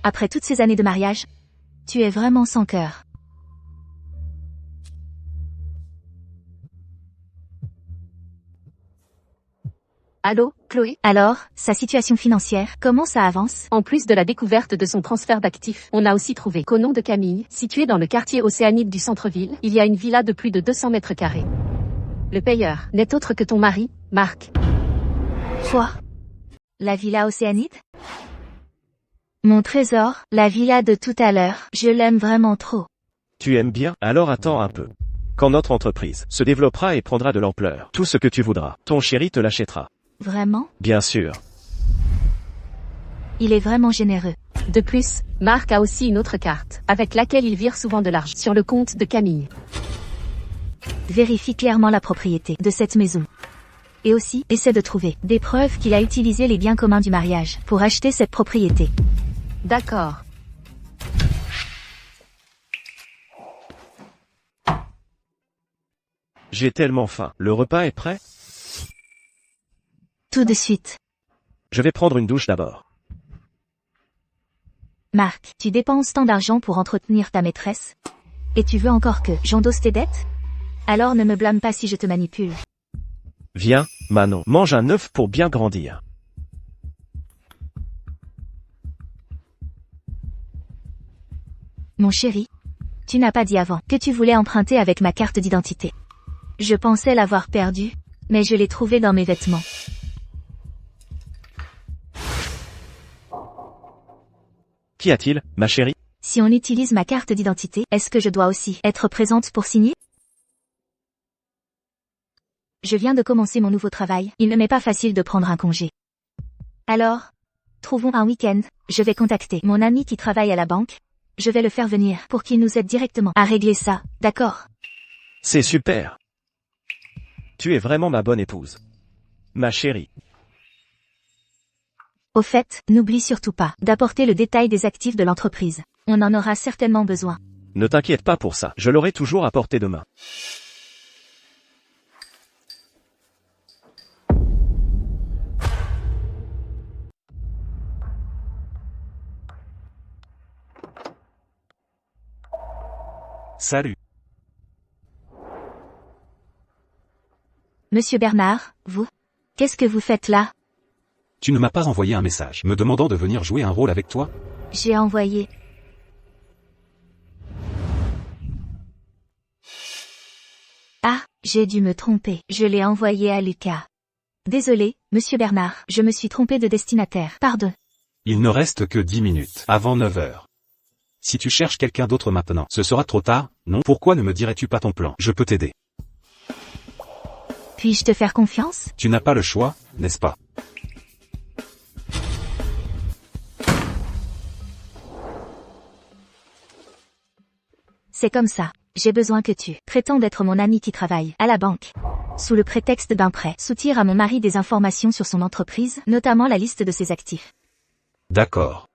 Après toutes ces années de mariage, tu es vraiment sans cœur. Allô, Chloé? Alors, sa situation financière, comment ça avance? En plus de la découverte de son transfert d'actifs, on a aussi trouvé qu'au nom de Camille, situé dans le quartier océanique du centre-ville, il y a une villa de plus de 200 mètres carrés. Le payeur n'est autre que ton mari, Marc. Quoi? La villa océanide? Mon trésor, la villa de tout à l'heure, je l'aime vraiment trop. Tu aimes bien? Alors attends un peu. Quand notre entreprise se développera et prendra de l'ampleur, tout ce que tu voudras, ton chéri te l'achètera. Vraiment? Bien sûr. Il est vraiment généreux. De plus, Marc a aussi une autre carte, avec laquelle il vire souvent de l'argent sur le compte de Camille. Vérifie clairement la propriété de cette maison. Et aussi, essaie de trouver des preuves qu'il a utilisé les biens communs du mariage pour acheter cette propriété. D'accord. J'ai tellement faim. Le repas est prêt? Tout de suite. Je vais prendre une douche d'abord. Marc, tu dépenses tant d'argent pour entretenir ta maîtresse? Et tu veux encore que j'endosse tes dettes? Alors ne me blâme pas si je te manipule. Viens, Manon, mange un œuf pour bien grandir. Mon chéri, tu n'as pas dit avant que tu voulais emprunter avec ma carte d'identité. Je pensais l'avoir perdue, mais je l'ai trouvée dans mes vêtements. Qu'y a-t-il, ma chérie? Si on utilise ma carte d'identité, est-ce que je dois aussi être présente pour signer? Je viens de commencer mon nouveau travail, il ne m'est pas facile de prendre un congé. Alors, trouvons un week-end, je vais contacter mon ami qui travaille à la banque. Je vais le faire venir pour qu'il nous aide directement à régler ça, d'accord? C'est super. Tu es vraiment ma bonne épouse. Ma chérie. Au fait, n'oublie surtout pas d'apporter le détail des actifs de l'entreprise. On en aura certainement besoin. Ne t'inquiète pas pour ça, je l'aurai toujours à portée de main. Salut. Monsieur Bernard, vous? Qu'est-ce que vous faites là? Tu ne m'as pas envoyé un message me demandant de venir jouer un rôle avec toi? J'ai envoyé. Ah, j'ai dû me tromper. Je l'ai envoyé à Lucas. Désolé, Monsieur Bernard, je me suis trompé de destinataire. Pardon. Il ne reste que 10 minutes avant 9 heures. Si tu cherches quelqu'un d'autre maintenant, ce sera trop tard, non? Pourquoi ne me dirais-tu pas ton plan? Je peux t'aider. Puis-je te faire confiance? Tu n'as pas le choix, n'est-ce pas? C'est comme ça. J'ai besoin que tu prétendes être mon ami qui travaille à la banque. Sous le prétexte d'un prêt, soutire à mon mari des informations sur son entreprise, notamment la liste de ses actifs. D'accord.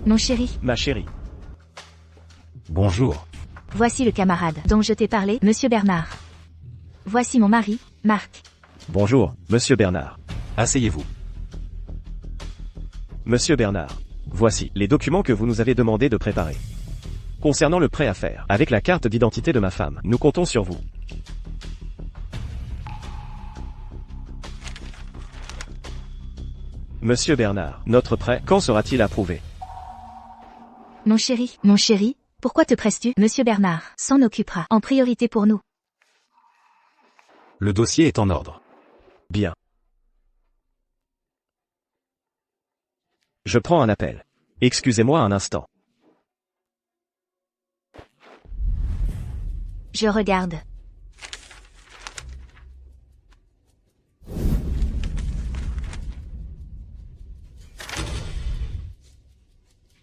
Mon chéri. Ma chérie. Bonjour. Voici le camarade dont je t'ai parlé, Monsieur Bernard. Voici mon mari, Marc. Bonjour, Monsieur Bernard. Asseyez-vous. Monsieur Bernard. Voici les documents que vous nous avez demandé de préparer. Concernant le prêt à faire, avec la carte d'identité de ma femme, nous comptons sur vous. Monsieur Bernard, notre prêt, quand sera-t-il approuvé? Mon chéri, pourquoi te presses-tu? Monsieur Bernard s'en occupera en priorité pour nous. Le dossier est en ordre. Bien. Je prends un appel. Excusez-moi un instant. Je regarde.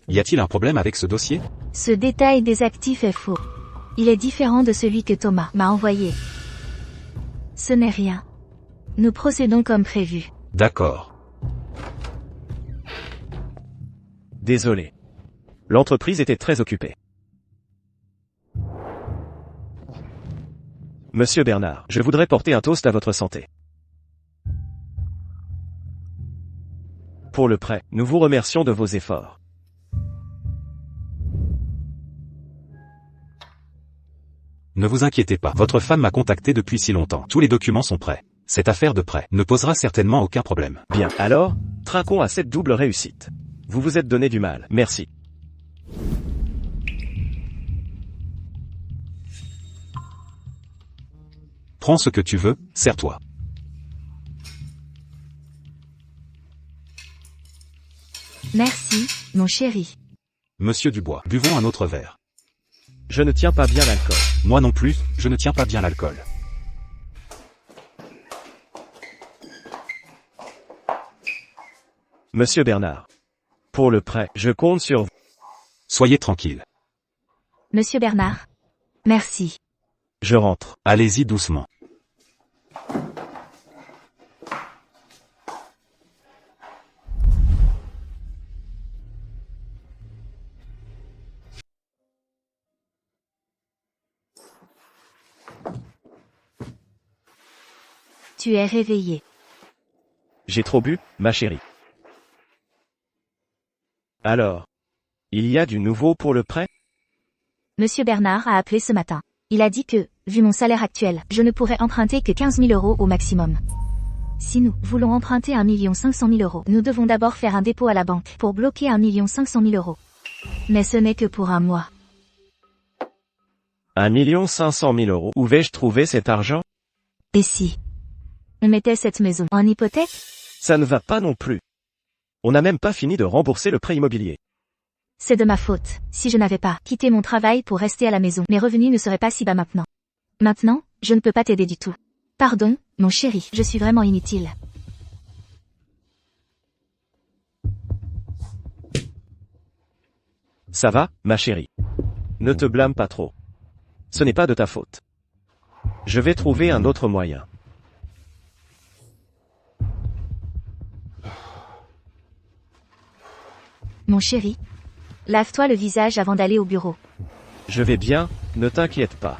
Y a-t-il un problème avec ce dossier? Ce détail des actifs est faux. Il est différent de celui que Thomas m'a envoyé. Ce n'est rien. Nous procédons comme prévu. D'accord. Désolé. L'entreprise était très occupée. Monsieur Bernard, je voudrais porter un toast à votre santé. Pour le prêt, nous vous remercions de vos efforts. Ne vous inquiétez pas, votre femme m'a contacté depuis si longtemps. Tous les documents sont prêts. Cette affaire de prêt ne posera certainement aucun problème. Bien, alors, trinquons à cette double réussite. Vous vous êtes donné du mal, merci. Prends ce que tu veux, sers-toi. Merci, mon chéri. Monsieur Dubois, buvons un autre verre. Je ne tiens pas bien l'alcool. Moi non plus, je ne tiens pas bien l'alcool. Monsieur Bernard. Pour le prêt, je compte sur vous. Soyez tranquille. Monsieur Bernard. Merci. Je rentre. Allez-y doucement. Tu es réveillé. J'ai trop bu, ma chérie. Alors. Il y a du nouveau pour le prêt? Monsieur Bernard a appelé ce matin. Il a dit que, vu mon salaire actuel, je ne pourrais emprunter que 15 000 € au maximum. Si nous voulons emprunter 1 500 000 €, nous devons d'abord faire un dépôt à la banque pour bloquer 1 500 000 €. Mais ce n'est que pour un mois. 1 500 000 €. Où vais-je trouver cet argent? Et si on mettait cette maison en hypothèque? Ça ne va pas non plus. On n'a même pas fini de rembourser le prêt immobilier. C'est de ma faute. Si je n'avais pas quitté mon travail pour rester à la maison, mes revenus ne seraient pas si bas maintenant. Maintenant, je ne peux pas t'aider du tout. Pardon, mon chéri, je suis vraiment inutile. Ça va, ma chérie. Ne te blâme pas trop. Ce n'est pas de ta faute. Je vais trouver un autre moyen. Mon chéri, lave-toi le visage avant d'aller au bureau. Je vais bien, ne t'inquiète pas.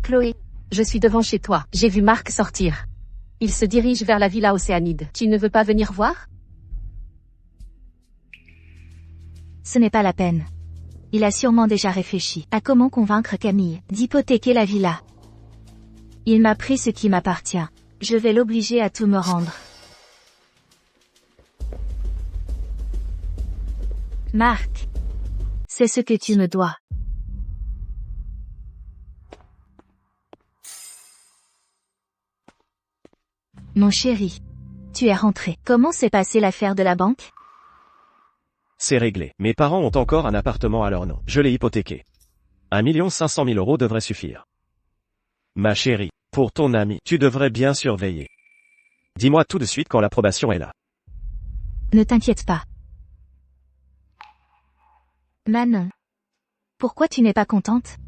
Chloé, je suis devant chez toi. J'ai vu Marc sortir. Il se dirige vers la villa Océanide. Tu ne veux pas venir voir? Ce n'est pas la peine. Il a sûrement déjà réfléchi à comment convaincre Camille d'hypothéquer la villa. Il m'a pris ce qui m'appartient. Je vais l'obliger à tout me rendre. Marc, c'est ce que tu me dois. Mon chéri, tu es rentré. Comment s'est passée l'affaire de la banque? C'est réglé. Mes parents ont encore un appartement à leur nom. Je l'ai hypothéqué. 1 500 000 € devrait suffire. Ma chérie, pour ton ami, tu devrais bien surveiller. Dis-moi tout de suite quand l'approbation est là. Ne t'inquiète pas. Manon, pourquoi tu n'es pas contente?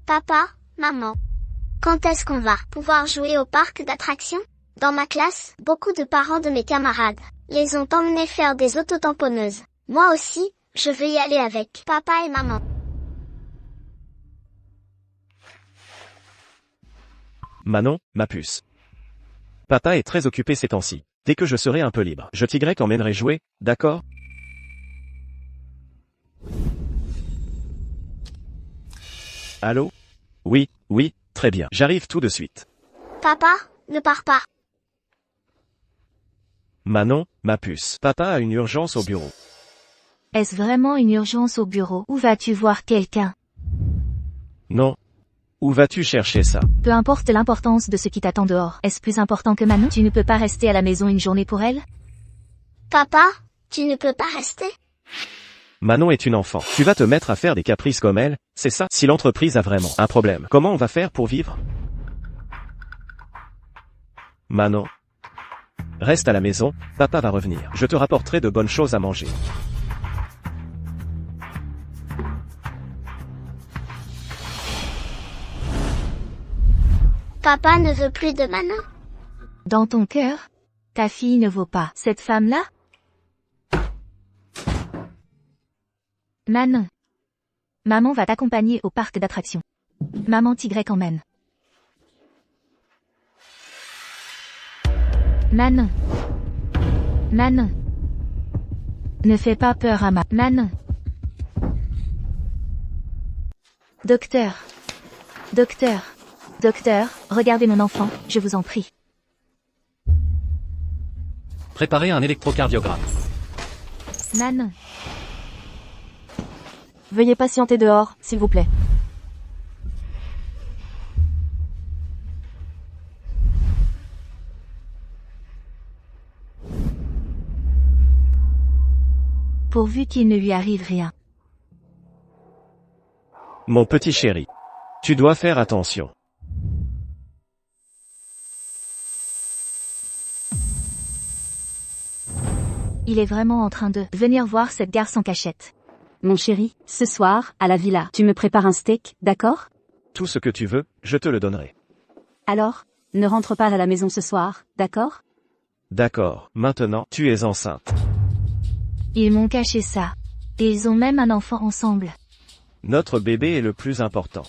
Papa, maman. Quand est-ce qu'on va pouvoir jouer au parc d'attractions? Dans ma classe, beaucoup de parents de mes camarades les ont emmenés faire des autotamponneuses. Moi aussi, je veux y aller avec papa et maman. Manon, ma puce. Papa est très occupé ces temps-ci. Dès que je serai un peu libre, je t'emmènerai jouer, d'accord? Allô? Oui, très bien. J'arrive tout de suite. Papa, ne pars pas. Manon, ma puce. Papa a une urgence au bureau. Est-ce vraiment une urgence au bureau? Où vas-tu voir quelqu'un? Non. Où vas-tu chercher ça? Peu importe l'importance de ce qui t'attend dehors. Est-ce plus important que Manon? Tu ne peux pas rester à la maison une journée pour elle? Papa, tu ne peux pas rester? Manon est une enfant. Tu vas te mettre à faire des caprices comme elle, c'est ça? Si l'entreprise a vraiment un problème, comment on va faire pour vivre? Manon. Reste à la maison, papa va revenir. Je te rapporterai de bonnes choses à manger. Papa ne veut plus de Manon? Dans ton cœur, ta fille ne vaut pas cette femme-là? Manon. Maman va t'accompagner au parc d'attractions. Maman Y emmène. Manon. Manon. Ne fais pas peur à Manon. Docteur. Docteur. Docteur, regardez mon enfant, je vous en prie. Préparez un électrocardiogramme. Manon. Veuillez patienter dehors, s'il vous plaît. pourvu qu'il ne lui arrive rien. Mon petit chéri. Tu dois faire attention. Il est vraiment en train de venir voir cette garce en cachette. Mon chéri, ce soir, à la villa, tu me prépares un steak, d'accord? Tout ce que tu veux, je te le donnerai. Alors, ne rentre pas à la maison ce soir, d'accord? D'accord, maintenant, tu es enceinte. Ils m'ont caché ça. Et ils ont même un enfant ensemble. Notre bébé est le plus important.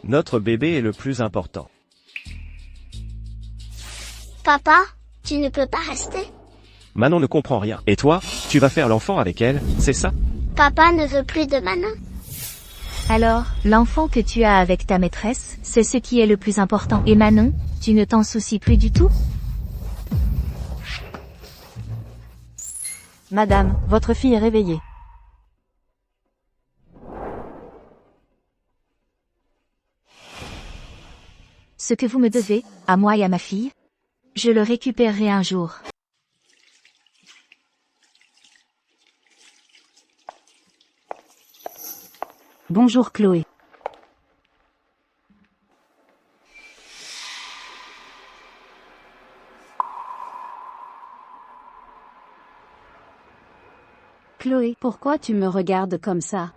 Notre bébé est le plus important. Papa, tu ne peux pas rester? Manon ne comprend rien. Et toi, tu vas faire l'enfant avec elle, c'est ça? Papa ne veut plus de Manon. Alors, l'enfant que tu as avec ta maîtresse, c'est ce qui est le plus important. Et Manon, tu ne t'en soucies plus du tout? Madame, votre fille est réveillée. Ce que vous me devez, à moi et à ma fille, je le récupérerai un jour. Bonjour Chloé. Chloé, pourquoi tu me regardes comme ça?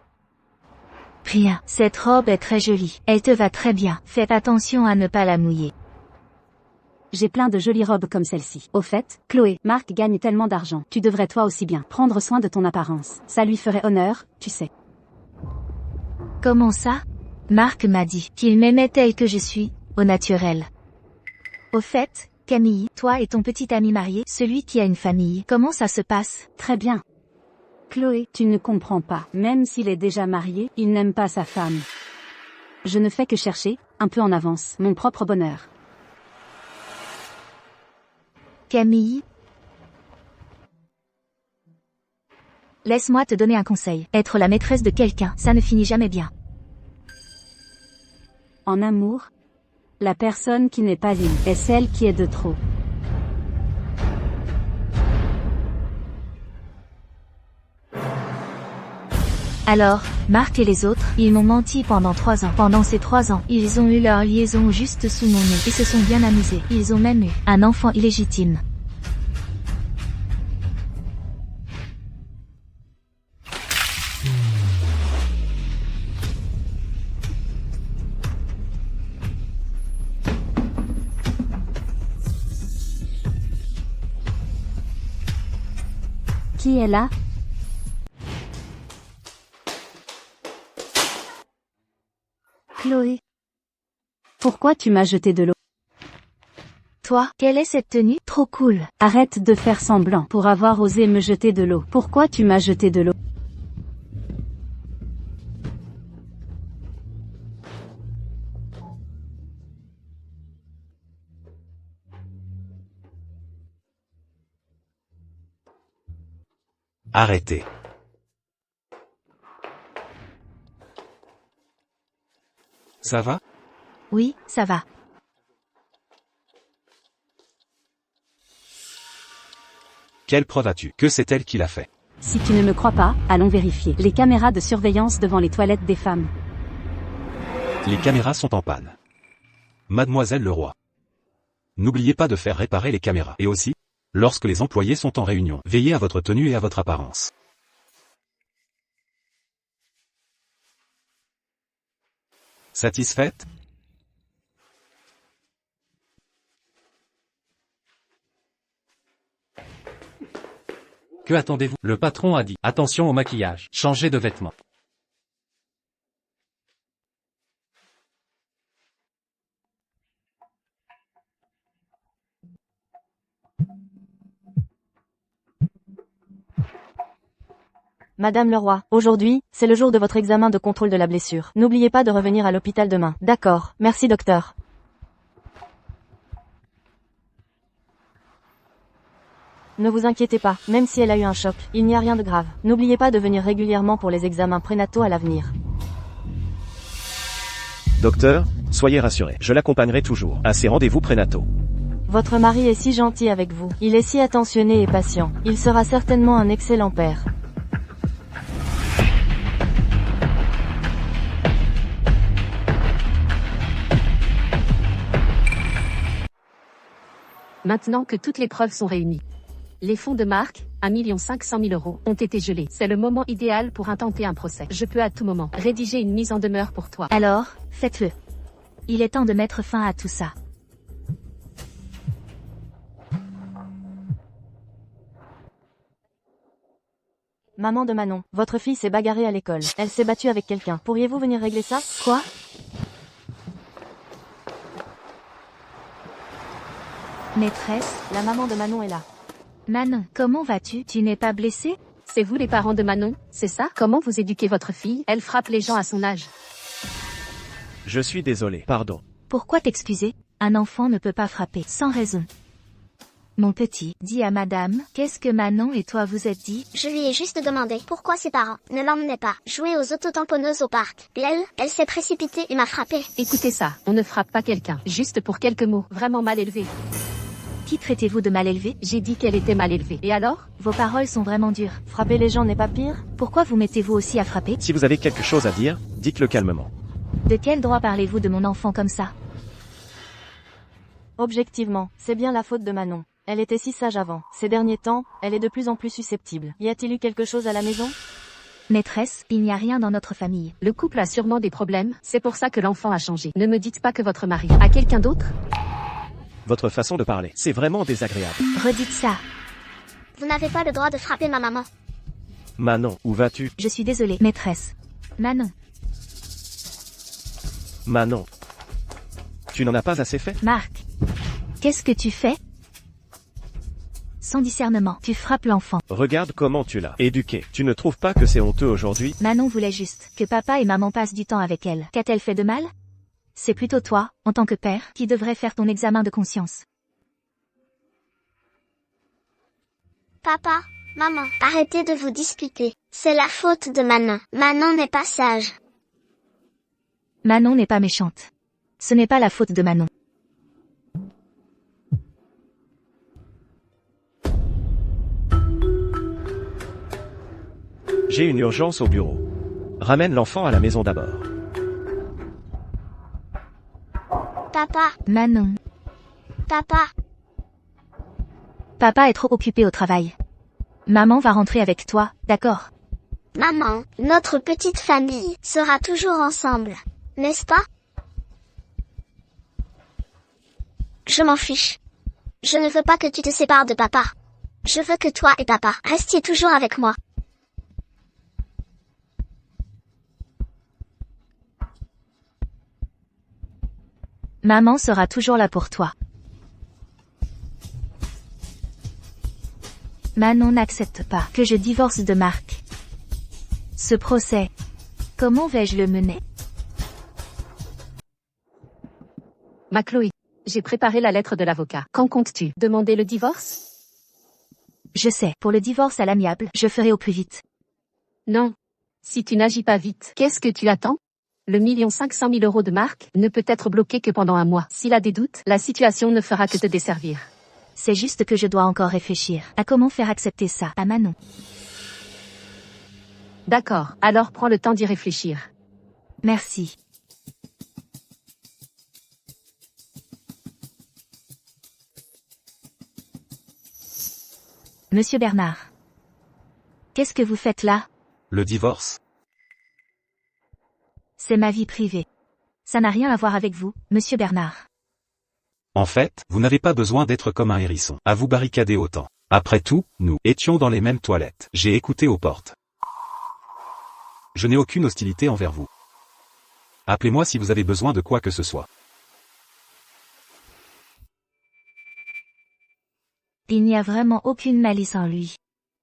Rien, cette robe est très jolie, elle te va très bien, faites attention à ne pas la mouiller. J'ai plein de jolies robes comme celle-ci. Au fait, Chloé, Marc gagne tellement d'argent. Tu devrais toi aussi bien prendre soin de ton apparence. Ça lui ferait honneur, tu sais. Comment ça? Marc m'a dit qu'il m'aimait tel que je suis, au naturel. Au fait, Camille, toi et ton petit ami marié, celui qui a une famille, comment ça se passe? Très bien. Chloé, tu ne comprends pas. Même s'il est déjà marié, il n'aime pas sa femme. Je ne fais que chercher, un peu en avance, mon propre bonheur. Camille, laisse-moi te donner un conseil. Être la maîtresse de quelqu'un, ça ne finit jamais bien. En amour, la personne qui n'est pas libre est celle qui est de trop. Alors, Marc et les autres, ils m'ont menti pendant 3 ans. Pendant ces 3 ans, ils ont eu leur liaison juste sous mon nez et se sont bien amusés. Ils ont même eu un enfant illégitime. Qui est là? Chloé. Pourquoi tu m'as jeté de l'eau? Toi, quelle est cette tenue? Trop cool. Arrête de faire semblant pour avoir osé me jeter de l'eau. Pourquoi tu m'as jeté de l'eau? Arrêtez. Ça va? Oui, ça va. Quelle preuve as-tu que c'est elle qui l'a fait? Si tu ne me crois pas, allons vérifier. Les caméras de surveillance devant les toilettes des femmes. Les caméras sont en panne. Mademoiselle Leroy. N'oubliez pas de faire réparer les caméras. Et aussi, lorsque les employés sont en réunion, veillez à votre tenue et à votre apparence. Satisfaite? Que attendez-vous? Le patron a dit, attention au maquillage, changez de vêtements. Madame Leroy, aujourd'hui, c'est le jour de votre examen de contrôle de la blessure. N'oubliez pas de revenir à l'hôpital demain. D'accord, merci docteur. Ne vous inquiétez pas, même si elle a eu un choc, il n'y a rien de grave. N'oubliez pas de venir régulièrement pour les examens prénataux à l'avenir. Docteur, soyez rassuré, je l'accompagnerai toujours à ses rendez-vous prénataux. Votre mari est si gentil avec vous. Il est si attentionné et patient. Il sera certainement un excellent père. Maintenant que toutes les preuves sont réunies. Les fonds de Marc, 1 500 000 €, ont été gelés. C'est le moment idéal pour intenter un procès. Je peux à tout moment rédiger une mise en demeure pour toi. Alors, faites-le. Il est temps de mettre fin à tout ça. Maman de Manon, votre fille s'est bagarrée à l'école. Elle s'est battue avec quelqu'un. Pourriez-vous venir régler ça? Quoi? Maîtresse, La maman de Manon est là. Manon, comment vas-tu? Tu n'es pas blessée? C'est vous les parents de Manon, c'est ça? Comment vous éduquez votre fille? Elle frappe les gens à son âge. Je suis désolé, pardon. Pourquoi t'excuser? Un enfant ne peut pas frapper, sans raison. Mon petit, dis à madame, qu'est-ce que Manon et toi vous êtes dit? Je lui ai juste demandé pourquoi ses parents ne l'emmenaient pas jouer aux autotamponneuses au parc. Et elle s'est précipitée et m'a frappé. Écoutez ça, on ne frappe pas quelqu'un, juste pour quelques mots, vraiment mal élevés. Qui traitez-vous de mal élevé? J'ai dit qu'elle était mal élevée. Et alors? Vos paroles sont vraiment dures. Frapper les gens n'est pas pire? Pourquoi vous mettez-vous aussi à frapper? Si vous avez quelque chose à dire, dites-le calmement. De quel droit parlez-vous de mon enfant comme ça? Objectivement, c'est bien la faute de Manon. Elle était si sage avant. Ces derniers temps, elle est de plus en plus susceptible. Y a-t-il eu quelque chose à la maison? Maîtresse, il n'y a rien dans notre famille. Le couple a sûrement des problèmes, c'est pour ça que l'enfant a changé. Ne me dites pas que votre mari a quelqu'un d'autre? Votre façon de parler, c'est vraiment désagréable. Redites ça. Vous n'avez pas le droit de frapper ma maman. Manon, où vas-tu? Je suis désolée, maîtresse. Manon. Manon. Tu n'en as pas assez fait? Marc. Qu'est-ce que tu fais? Sans discernement, tu frappes l'enfant. Regarde comment tu l'as éduqué. Tu ne trouves pas que c'est honteux aujourd'hui? Manon voulait juste que papa et maman passent du temps avec elle. Qu'a-t-elle fait de mal? C'est plutôt toi, en tant que père, qui devrais faire ton examen de conscience. Papa, maman, arrêtez de vous disputer. C'est la faute de Manon. Manon n'est pas sage. Manon n'est pas méchante. Ce n'est pas la faute de Manon. J'ai une urgence au bureau. Ramène l'enfant à la maison d'abord. Papa, Manon. papa, Papa est trop occupé au travail. Maman va rentrer avec toi, d'accord? maman, notre petite famille sera toujours ensemble. N'est-ce pas? Je m'en fiche. Je ne veux pas que tu te sépares de papa. Je veux que toi et papa restiez toujours avec moi. Maman sera toujours là pour toi. Manon n'accepte pas que je divorce de Marc. Ce procès, comment vais-je le mener? Ma Chloé, j'ai préparé la lettre de l'avocat. Quand comptes-tu demander le divorce? Je sais, pour le divorce à l'amiable, je ferai au plus vite. Non. Si tu n'agis pas vite, qu'est-ce que tu attends? Le 1 500 000 € de Marc ne peut être bloqué que pendant un mois. S'il a des doutes, la situation ne fera que te desservir. C'est juste que je dois encore réfléchir à comment faire accepter ça à Manon. D'accord, alors prends le temps d'y réfléchir. Merci. Monsieur Bernard. Qu'est-ce que vous faites là? Le divorce? C'est ma vie privée. Ça n'a rien à voir avec vous, monsieur Bernard. En fait, vous n'avez pas besoin d'être comme un hérisson, à vous barricader autant. Après tout, nous étions dans les mêmes toilettes. J'ai écouté aux portes. Je n'ai aucune hostilité envers vous. Appelez-moi si vous avez besoin de quoi que ce soit. Il n'y a vraiment aucune malice en lui.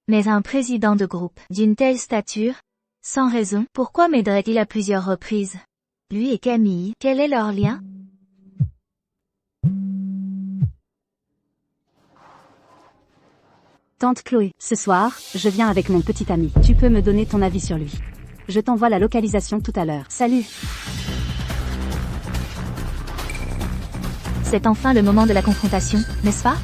Mais un président de groupe d'une telle stature, sans raison, pourquoi m'aiderait-il à plusieurs reprises? Lui et Camille, quel est leur lien? Tante Chloé, ce soir, je viens avec mon petit ami. Tu peux me donner ton avis sur lui. Je t'envoie la localisation tout à l'heure. Salut! C'est enfin le moment de la confrontation, n'est-ce pas?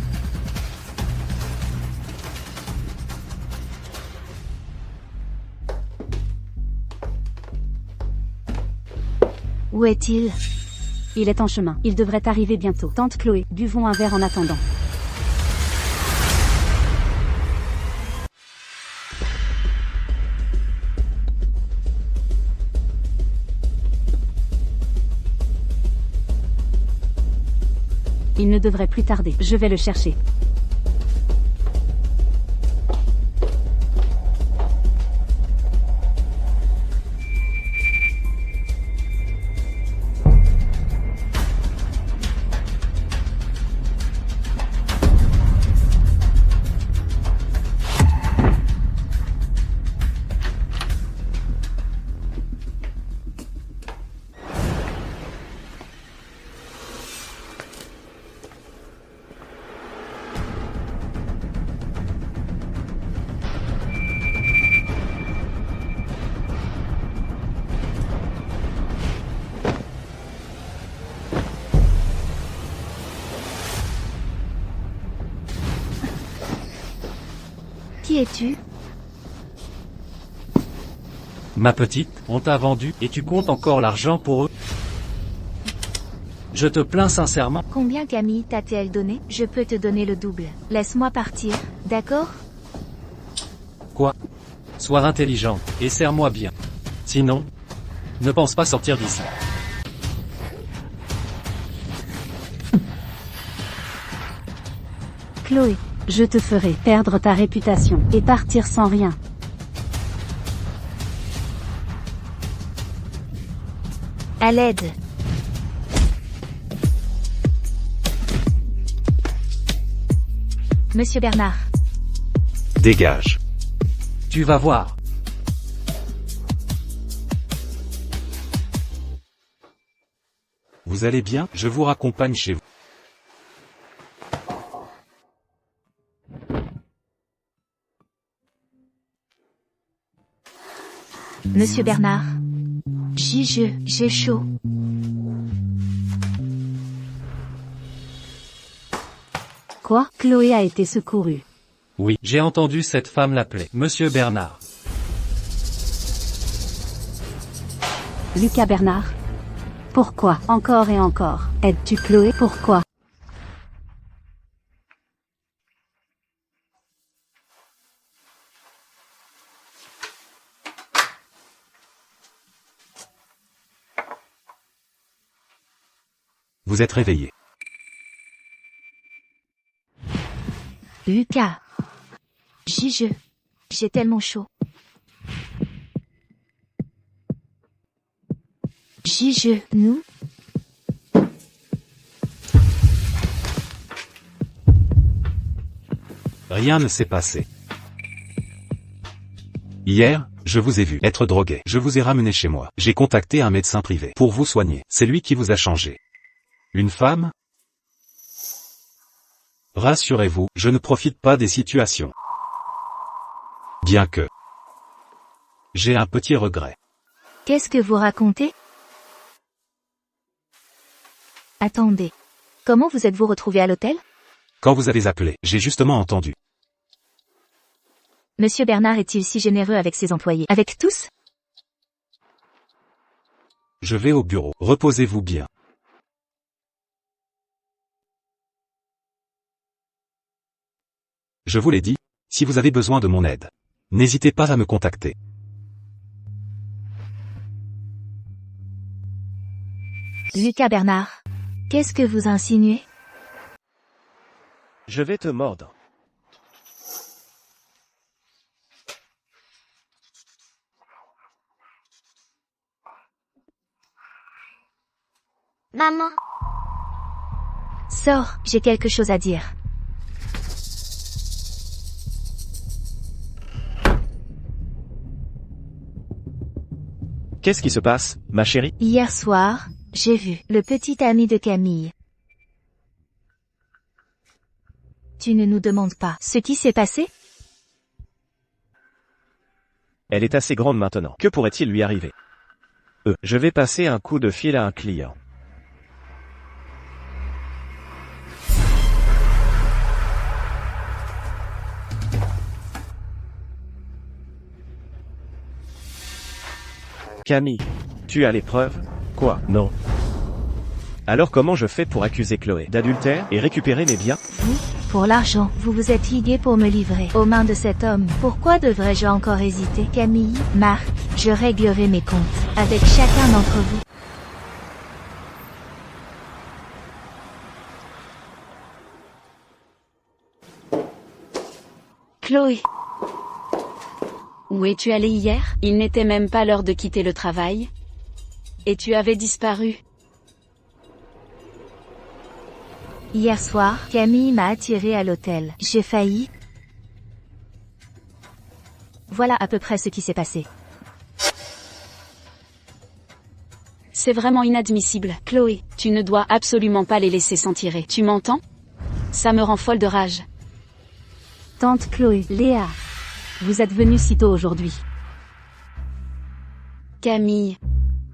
Où est-il? Il est en chemin. Il devrait arriver bientôt. Tante Chloé, buvons un verre en attendant. Il ne devrait plus tarder. Je vais le chercher. Qui es-tu? Ma petite, on t'a vendu, et tu comptes encore l'argent pour eux? Je te plains sincèrement. Combien Camille t'a-t-elle donné? Je peux te donner le double. Laisse-moi partir, d'accord? Quoi? Sois intelligente, et serre-moi bien. Sinon, ne pense pas sortir d'ici. Chloé, je te ferai perdre ta réputation et partir sans rien. À l'aide. Monsieur Bernard. Dégage. Tu vas voir. Vous allez bien? Je vous raccompagne chez vous. Monsieur Bernard. J'ai chaud. Quoi? Chloé a été secourue. Oui, j'ai entendu cette femme l'appeler Monsieur Bernard. Lucas Bernard? Pourquoi? Encore et encore. Aides-tu Chloé? Pourquoi? Vous êtes réveillé. Lucas. J'ai tellement chaud. Nous? Rien ne s'est passé. Hier, je vous ai vu être drogué. Je vous ai ramené chez moi. J'ai contacté un médecin privé pour vous soigner. C'est lui qui vous a changé. Une femme? Rassurez-vous, je ne profite pas des situations. Bien que j'ai un petit regret. Qu'est-ce que vous racontez? Attendez. Comment vous êtes-vous retrouvé à l'hôtel? Quand vous avez appelé, j'ai justement entendu. Monsieur Bernard est-il si généreux avec ses employés? Avec tous? Je vais au bureau. Reposez-vous bien. Je vous l'ai dit, si vous avez besoin de mon aide, n'hésitez pas à me contacter. Lucas Bernard. Qu'est-ce que vous insinuez? Je vais te mordre. Maman. Sors, j'ai quelque chose à dire. Qu'est-ce qui se passe, ma chérie? Hier soir, j'ai vu le petit ami de Camille. Tu ne nous demandes pas ce qui s'est passé? Elle est assez grande maintenant. Que pourrait-il lui arriver? Je vais passer un coup de fil à un client. Camille, tu as les preuves? Quoi? Non. Alors comment je fais pour accuser Chloé d'adultère et récupérer mes biens? Vous, pour l'argent, vous vous êtes ligué pour me livrer aux mains de cet homme. Pourquoi devrais-je encore hésiter? Camille, Marc, je réglerai mes comptes avec chacun d'entre vous. Chloé. Où es-tu allée hier? Il n'était même pas l'heure de quitter le travail. Et tu avais disparu. Hier soir, Camille m'a attiré à l'hôtel. J'ai failli. Voilà à peu près ce qui s'est passé. C'est vraiment inadmissible. Chloé, tu ne dois absolument pas les laisser s'en tirer. Tu m'entends? Ça me rend folle de rage. Tante Chloé, Léa. Vous êtes venue si tôt aujourd'hui. Camille.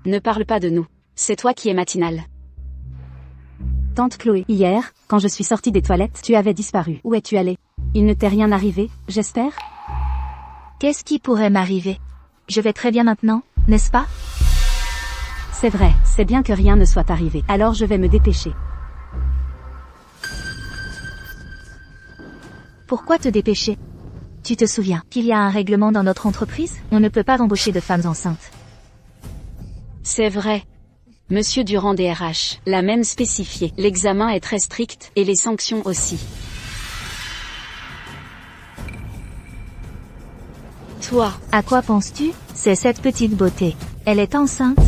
Ne parle pas de nous. C'est toi qui es matinale. Tante Chloé, hier, quand je suis sortie des toilettes, tu avais disparu. Où es-tu allée? Il ne t'est rien arrivé, j'espère? Qu'est-ce qui pourrait m'arriver? Je vais très bien maintenant, n'est-ce pas? C'est vrai, c'est bien que rien ne soit arrivé. Alors je vais me dépêcher. Pourquoi te dépêcher? Tu te souviens qu'il y a un règlement dans notre entreprise? On ne peut pas embaucher de femmes enceintes. C'est vrai. Monsieur Durand des RH l'a même spécifié. L'examen est très strict, et les sanctions aussi. Toi, à quoi penses-tu? C'est cette petite beauté. Elle est enceinte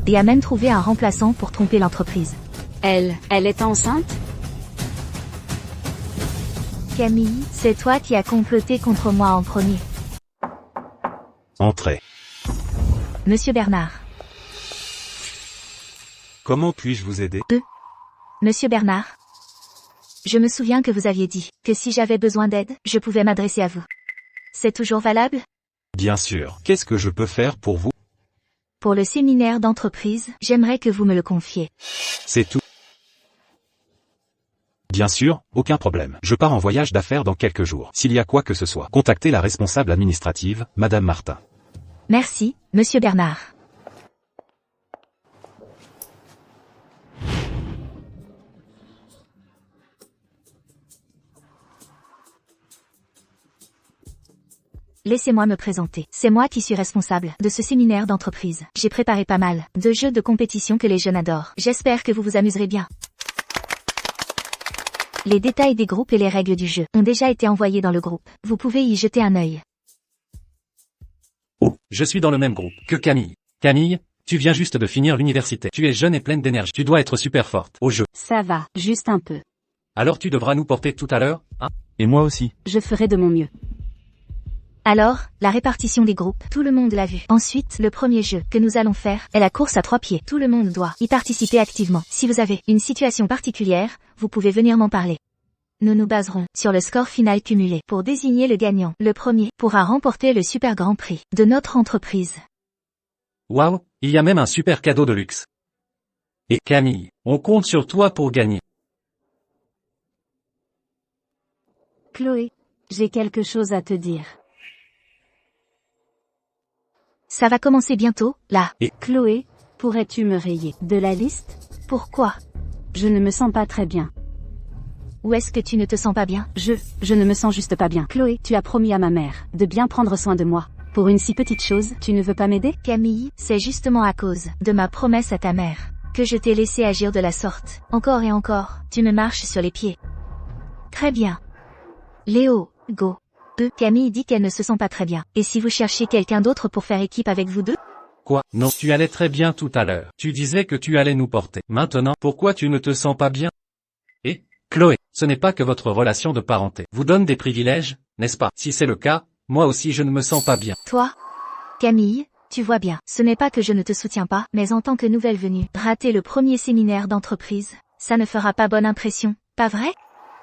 et a même trouvé un remplaçant pour tromper l'entreprise. Elle est enceinte? Camille, c'est toi qui as comploté contre moi en premier. Entrez. Monsieur Bernard. Comment puis-je vous aider? Monsieur Bernard. Je me souviens que vous aviez dit que si j'avais besoin d'aide, je pouvais m'adresser à vous. C'est toujours valable? Bien sûr. Qu'est-ce que je peux faire pour vous? Pour le séminaire d'entreprise, j'aimerais que vous me le confiez. C'est tout. Bien sûr, aucun problème. Je pars en voyage d'affaires dans quelques jours. S'il y a quoi que ce soit, contactez la responsable administrative, Madame Martin. Merci, Monsieur Bernard. Laissez-moi me présenter. C'est moi qui suis responsable de ce séminaire d'entreprise. J'ai préparé pas mal de jeux de compétition que les jeunes adorent. J'espère que vous vous amuserez bien. Les détails des groupes et les règles du jeu ont déjà été envoyés dans le groupe. Vous pouvez y jeter un œil. Je suis dans le même groupe que Camille. Camille, tu viens juste de finir l'université. Tu es jeune et pleine d'énergie. Tu dois être super forte au jeu. Ça va, juste un peu. Alors tu devras nous porter tout à l'heure, hein? Et moi aussi. Je ferai de mon mieux. Alors, la répartition des groupes, tout le monde l'a vu. Ensuite, le premier jeu que nous allons faire est la course à 3 pieds. Tout le monde doit y participer activement. Si vous avez une situation particulière, vous pouvez venir m'en parler. Nous nous baserons sur le score final cumulé pour désigner le gagnant. Le premier pourra remporter le super grand prix de notre entreprise. Waouh, il y a même un super cadeau de luxe. Et Camille, on compte sur toi pour gagner. Chloé, j'ai quelque chose à te dire. Ça va commencer bientôt, là. Et Chloé, pourrais-tu me rayer de la liste? Pourquoi? Je ne me sens pas très bien. Où est-ce que tu ne te sens pas bien? Je ne me sens juste pas bien. Chloé, tu as promis à ma mère de bien prendre soin de moi. Pour une si petite chose, tu ne veux pas m'aider? Camille, c'est justement à cause de ma promesse à ta mère que je t'ai laissé agir de la sorte. Encore et encore, tu me marches sur les pieds. Très bien. Léo, go. Camille dit qu'elle ne se sent pas très bien. Et si vous cherchez quelqu'un d'autre pour faire équipe avec vous deux? Quoi? Non, tu allais très bien tout à l'heure. Tu disais que tu allais nous porter. Maintenant, pourquoi tu ne te sens pas bien? Et, Chloé, ce n'est pas que votre relation de parenté vous donne des privilèges, n'est-ce pas? Si c'est le cas, moi aussi je ne me sens pas bien. Toi? Camille, tu vois bien, ce n'est pas que je ne te soutiens pas, mais en tant que nouvelle venue, rater le premier séminaire d'entreprise, ça ne fera pas bonne impression, pas vrai?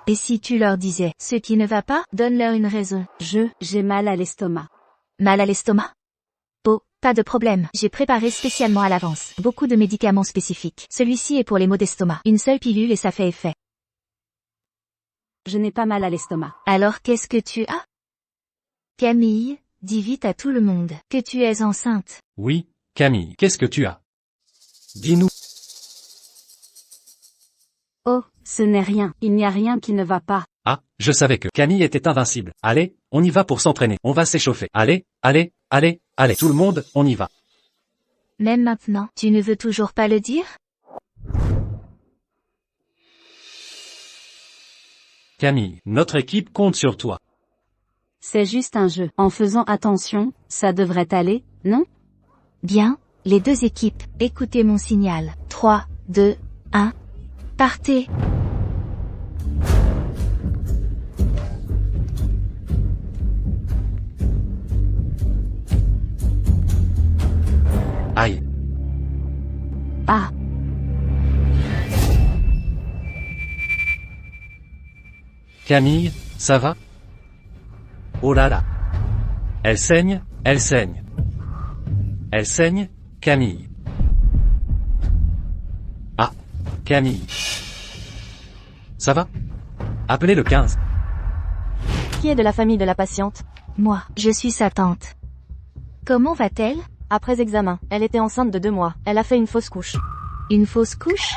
Et si tu leur disais ce qui ne va pas, donne-leur une raison. J'ai mal à l'estomac. Mal à l'estomac? Oh, pas de problème, j'ai préparé spécialement à l'avance beaucoup de médicaments spécifiques. Celui-ci est pour les maux d'estomac. Une seule pilule et ça fait effet. Je n'ai pas mal à l'estomac. Alors qu'est-ce que tu as? Camille, dis vite à tout le monde que tu es enceinte. Oui, Camille, qu'est-ce que tu as? Dis-nous. Oh, ce n'est rien, il n'y a rien qui ne va pas. Ah, je savais que Camille était invincible. Allez, on y va pour s'entraîner. On va s'échauffer. Allez, allez, allez, allez. Tout le monde, on y va. Même maintenant, tu ne veux toujours pas le dire? Camille, notre équipe compte sur toi. C'est juste un jeu. En faisant attention, ça devrait aller, non? Bien, les deux équipes, écoutez mon signal. 3, 2, 1. Partez. Aïe. Ah, Camille, ça va? Oh là là. Elle saigne, elle saigne. Elle saigne, Camille. Ah, Camille. Ça va? Appelez le 15. Qui est de la famille de la patiente? Moi, je suis sa tante. Comment va-t-elle? Après examen, elle était enceinte de 2 mois. Elle a fait une fausse couche. Une fausse couche?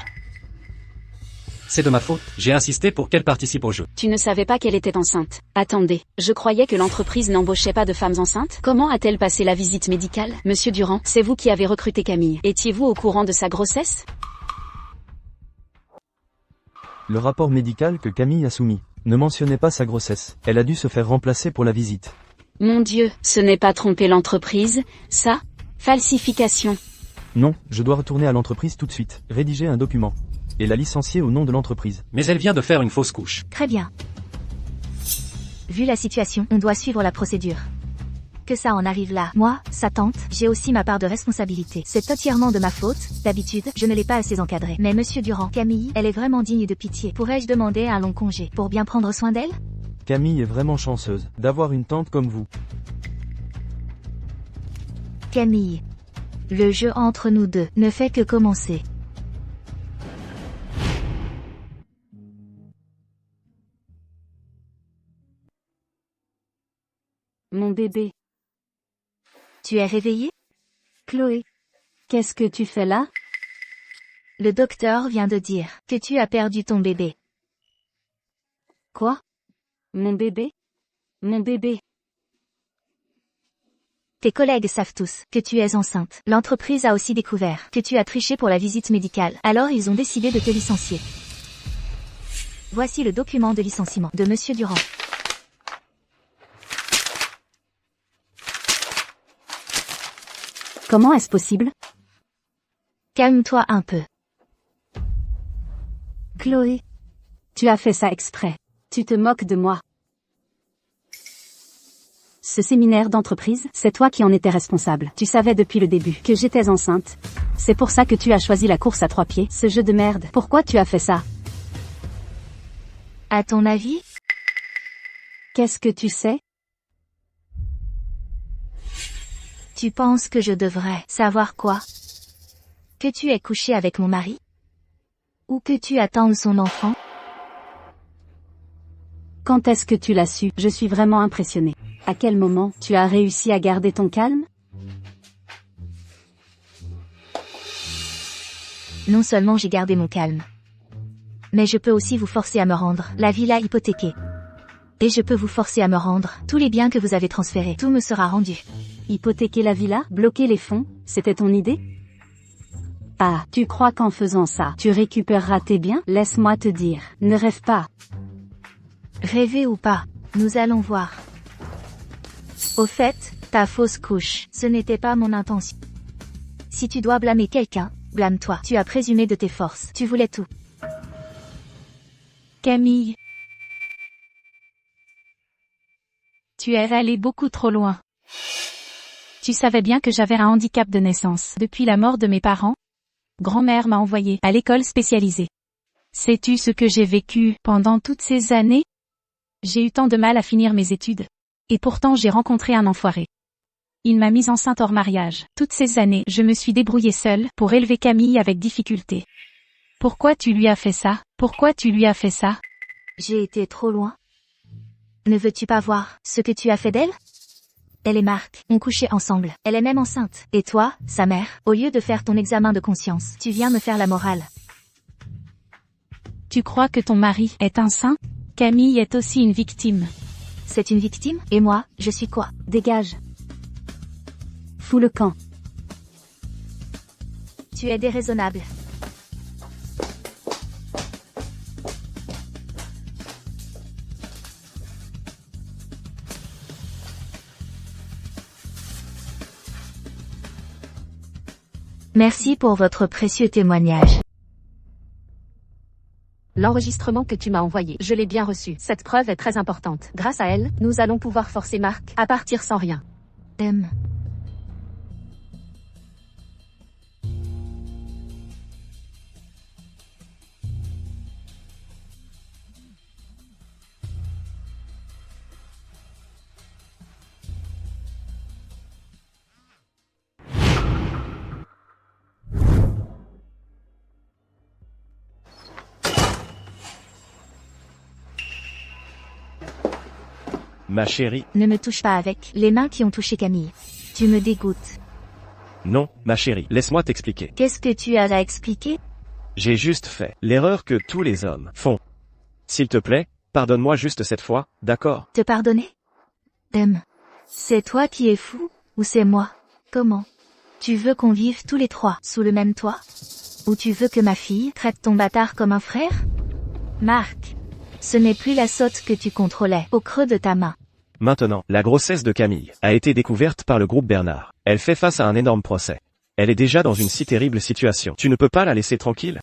C'est de ma faute, j'ai insisté pour qu'elle participe au jeu. Tu ne savais pas qu'elle était enceinte. Attendez, je croyais que l'entreprise n'embauchait pas de femmes enceintes. Comment a-t-elle passé la visite médicale? Monsieur Durand, c'est vous qui avez recruté Camille. Étiez-vous au courant de sa grossesse? Le rapport médical que Camille a soumis ne mentionnait pas sa grossesse. Elle a dû se faire remplacer pour la visite. Mon Dieu, ce n'est pas tromper l'entreprise, ça? Falsification. Non, je dois retourner à l'entreprise tout de suite, rédiger un document et la licencier au nom de l'entreprise. Mais elle vient de faire une fausse couche. Très bien. Vu la situation, on doit suivre la procédure. Que ça en arrive là. Moi, sa tante, j'ai aussi ma part de responsabilité. C'est entièrement de ma faute. D'habitude, je ne l'ai pas assez encadrée. Mais monsieur Durand, Camille, elle est vraiment digne de pitié. Pourrais-je demander un long congé pour bien prendre soin d'elle? Camille est vraiment chanceuse d'avoir une tante comme vous. Camille. Le jeu entre nous deux ne fait que commencer. mon bébé. Tu es réveillée? Chloé. Qu'est-ce que tu fais là? Le docteur vient de dire que tu as perdu ton bébé. Quoi? Mon bébé? Mon bébé. Tes collègues savent tous que tu es enceinte. L'entreprise a aussi découvert que tu as triché pour la visite médicale. Alors ils ont décidé de te licencier. Voici le document de licenciement de Monsieur Durand. Comment est-ce possible? Calme-toi un peu. Chloé. Tu as fait ça exprès. Tu te moques de moi. Ce séminaire d'entreprise, c'est toi qui en étais responsable. Tu savais depuis le début que j'étais enceinte. C'est pour ça que tu as choisi la course à 3 pieds, ce jeu de merde. Pourquoi tu as fait ça? À ton avis? Qu'est-ce que tu sais? Tu penses que je devrais savoir quoi? Que tu es couché avec mon mari? Ou que tu attends son enfant? Quand est-ce que tu l'as su? Je suis vraiment impressionnée. À quel moment tu as réussi à garder ton calme? Non seulement j'ai gardé mon calme, mais je peux aussi vous forcer à me rendre la villa hypothéquée. Et je peux vous forcer à me rendre tous les biens que vous avez transférés. Tout me sera rendu. Hypothéquer la villa? Bloquer les fonds? C'était ton idée? Ah, tu crois qu'en faisant ça, tu récupéreras tes biens? Laisse-moi te dire, ne rêve pas. Rêver ou pas, nous allons voir. Au fait, ta fausse couche, ce n'était pas mon intention. Si tu dois blâmer quelqu'un, blâme-toi. Tu as présumé de tes forces. Tu voulais tout. Camille. Tu es allé beaucoup trop loin. Tu savais bien que j'avais un handicap de naissance. Depuis la mort de mes parents, grand-mère m'a envoyée à l'école spécialisée. Sais-tu ce que j'ai vécu pendant toutes ces années? J'ai eu tant de mal à finir mes études. Et pourtant j'ai rencontré un enfoiré. Il m'a mise enceinte hors mariage. Toutes ces années, je me suis débrouillée seule pour élever Camille avec difficulté. Pourquoi tu lui as fait ça? Pourquoi tu lui as fait ça? J'ai été trop loin. Ne veux-tu pas voir ce que tu as fait d'elle? Elle et Marc ont couché ensemble. Elle est même enceinte. Et toi, sa mère, au lieu de faire ton examen de conscience, tu viens me faire la morale. Tu crois que ton mari est un saint? Camille est aussi une victime. C'est une victime? Et moi, je suis quoi? Dégage. Fous le camp. Tu es déraisonnable. Merci pour votre précieux témoignage. L'enregistrement que tu m'as envoyé, je l'ai bien reçu. Cette preuve est très importante. Grâce à elle, nous allons pouvoir forcer Mark à partir sans rien. Ma chérie. Ne me touche pas avec les mains qui ont touché Camille. Tu me dégoûtes. Non, ma chérie, laisse-moi t'expliquer. Qu'est-ce que tu as à expliquer? J'ai juste fait l'erreur que tous les hommes font. S'il te plaît, pardonne-moi juste cette fois, d'accord? Te pardonner? C'est toi qui es fou, ou c'est moi? Comment? Tu veux qu'on vive tous les trois sous le même toit? Ou tu veux que ma fille traite ton bâtard comme un frère? Marc, ce n'est plus la sotte que tu contrôlais au creux de ta main. Maintenant, la grossesse de Camille a été découverte par le groupe Bernard. Elle fait face à un énorme procès. Elle est déjà dans une si terrible situation. Tu ne peux pas la laisser tranquille?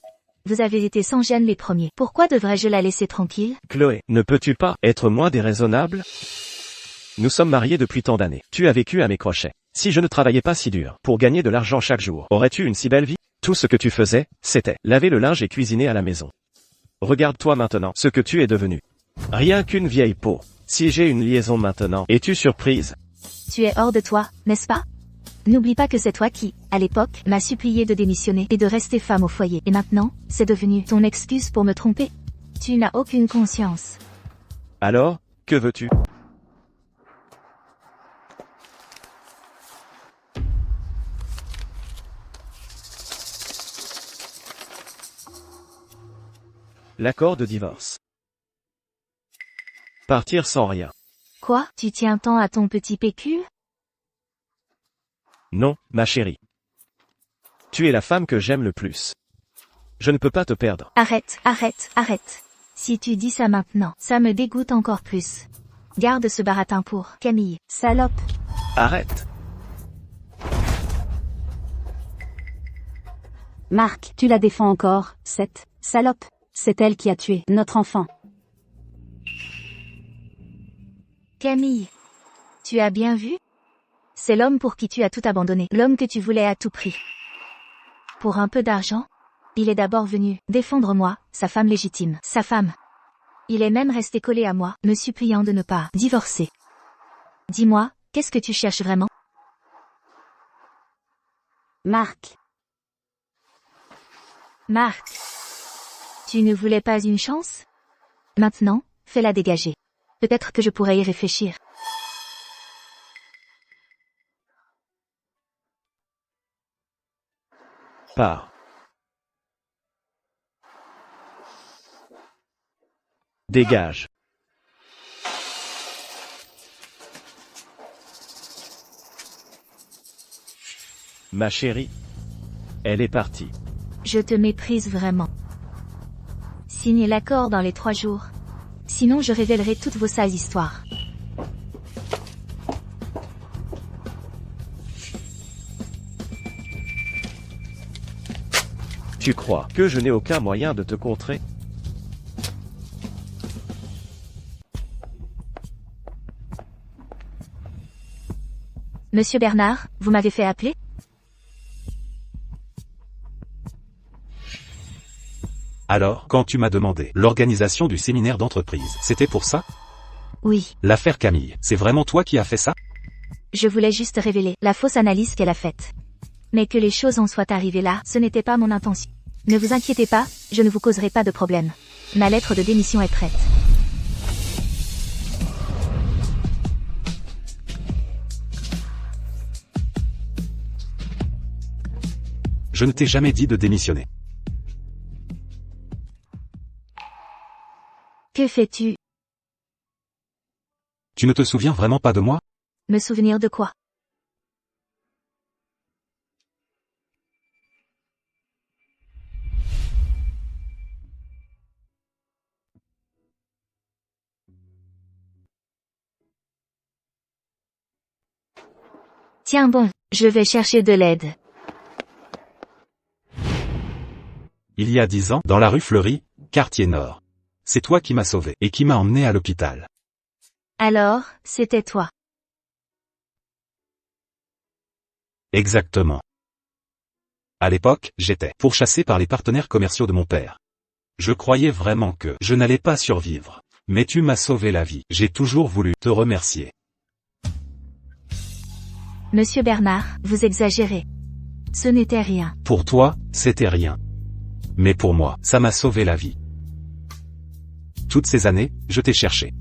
Vous avez été sans gêne les premiers. Pourquoi devrais-je la laisser tranquille? Chloé, ne peux-tu pas être moins déraisonnable? Nous sommes mariés depuis tant d'années. Tu as vécu à mes crochets. Si je ne travaillais pas si dur pour gagner de l'argent chaque jour, aurais-tu une si belle vie? Tout ce que tu faisais, c'était laver le linge et cuisiner à la maison. Regarde-toi maintenant, ce que tu es devenu. Rien qu'une vieille peau. Si j'ai une liaison maintenant, es-tu surprise? Tu es hors de toi, n'est-ce pas? N'oublie pas que c'est toi qui, à l'époque, m'as supplié de démissionner et de rester femme au foyer. Et maintenant, c'est devenu ton excuse pour me tromper. Tu n'as aucune conscience. Alors, que veux-tu? L'accord de divorce. Partir sans rien. Quoi? Tu tiens tant à ton petit pécule? Non, ma chérie. Tu es la femme que j'aime le plus. Je ne peux pas te perdre. Arrête, arrête, arrête. Si tu dis ça maintenant, ça me dégoûte encore plus. Garde ce baratin pour Camille, salope. Arrête. Marc, tu la défends encore, cette salope. C'est elle qui a tué notre enfant. Camille, tu as bien vu? C'est l'homme pour qui tu as tout abandonné, l'homme que tu voulais à tout prix. Pour un peu d'argent, il est d'abord venu défendre moi, sa femme légitime, sa femme. Il est même resté collé à moi, me suppliant de ne pas divorcer. Dis-moi, qu'est-ce que tu cherches vraiment? Marc. Marc. Tu ne voulais pas une chance? Maintenant, fais-la dégager. Peut-être que je pourrais y réfléchir. Pars. Dégage. Ma chérie. Elle est partie. Je te méprise vraiment. Signez l'accord dans les 3 jours. Sinon je révélerai toutes vos sales histoires. Tu crois que je n'ai aucun moyen de te contrer? Monsieur Bernard, vous m'avez fait appeler? Alors, quand tu m'as demandé l'organisation du séminaire d'entreprise, c'était pour ça? Oui. L'affaire Camille, c'est vraiment toi qui as fait ça? Je voulais juste révéler la fausse analyse qu'elle a faite. Mais que les choses en soient arrivées là, ce n'était pas mon intention. Ne vous inquiétez pas, je ne vous causerai pas de problème. Ma lettre de démission est prête. Je ne t'ai jamais dit de démissionner. Que fais-tu? Tu ne te souviens vraiment pas de moi? Me souvenir de quoi? Tiens bon, je vais chercher de l'aide. Il y a 10 ans, dans la rue Fleury, quartier Nord. C'est toi qui m'as sauvé et qui m'as emmené à l'hôpital. Alors, c'était toi. Exactement. À l'époque, j'étais pourchassé par les partenaires commerciaux de mon père. Je croyais vraiment que je n'allais pas survivre. Mais tu m'as sauvé la vie. J'ai toujours voulu te remercier. Monsieur Bernard, vous exagérez. Ce n'était rien. Pour toi, c'était rien. Mais pour moi, ça m'a sauvé la vie. Toutes ces années, je t'ai cherché.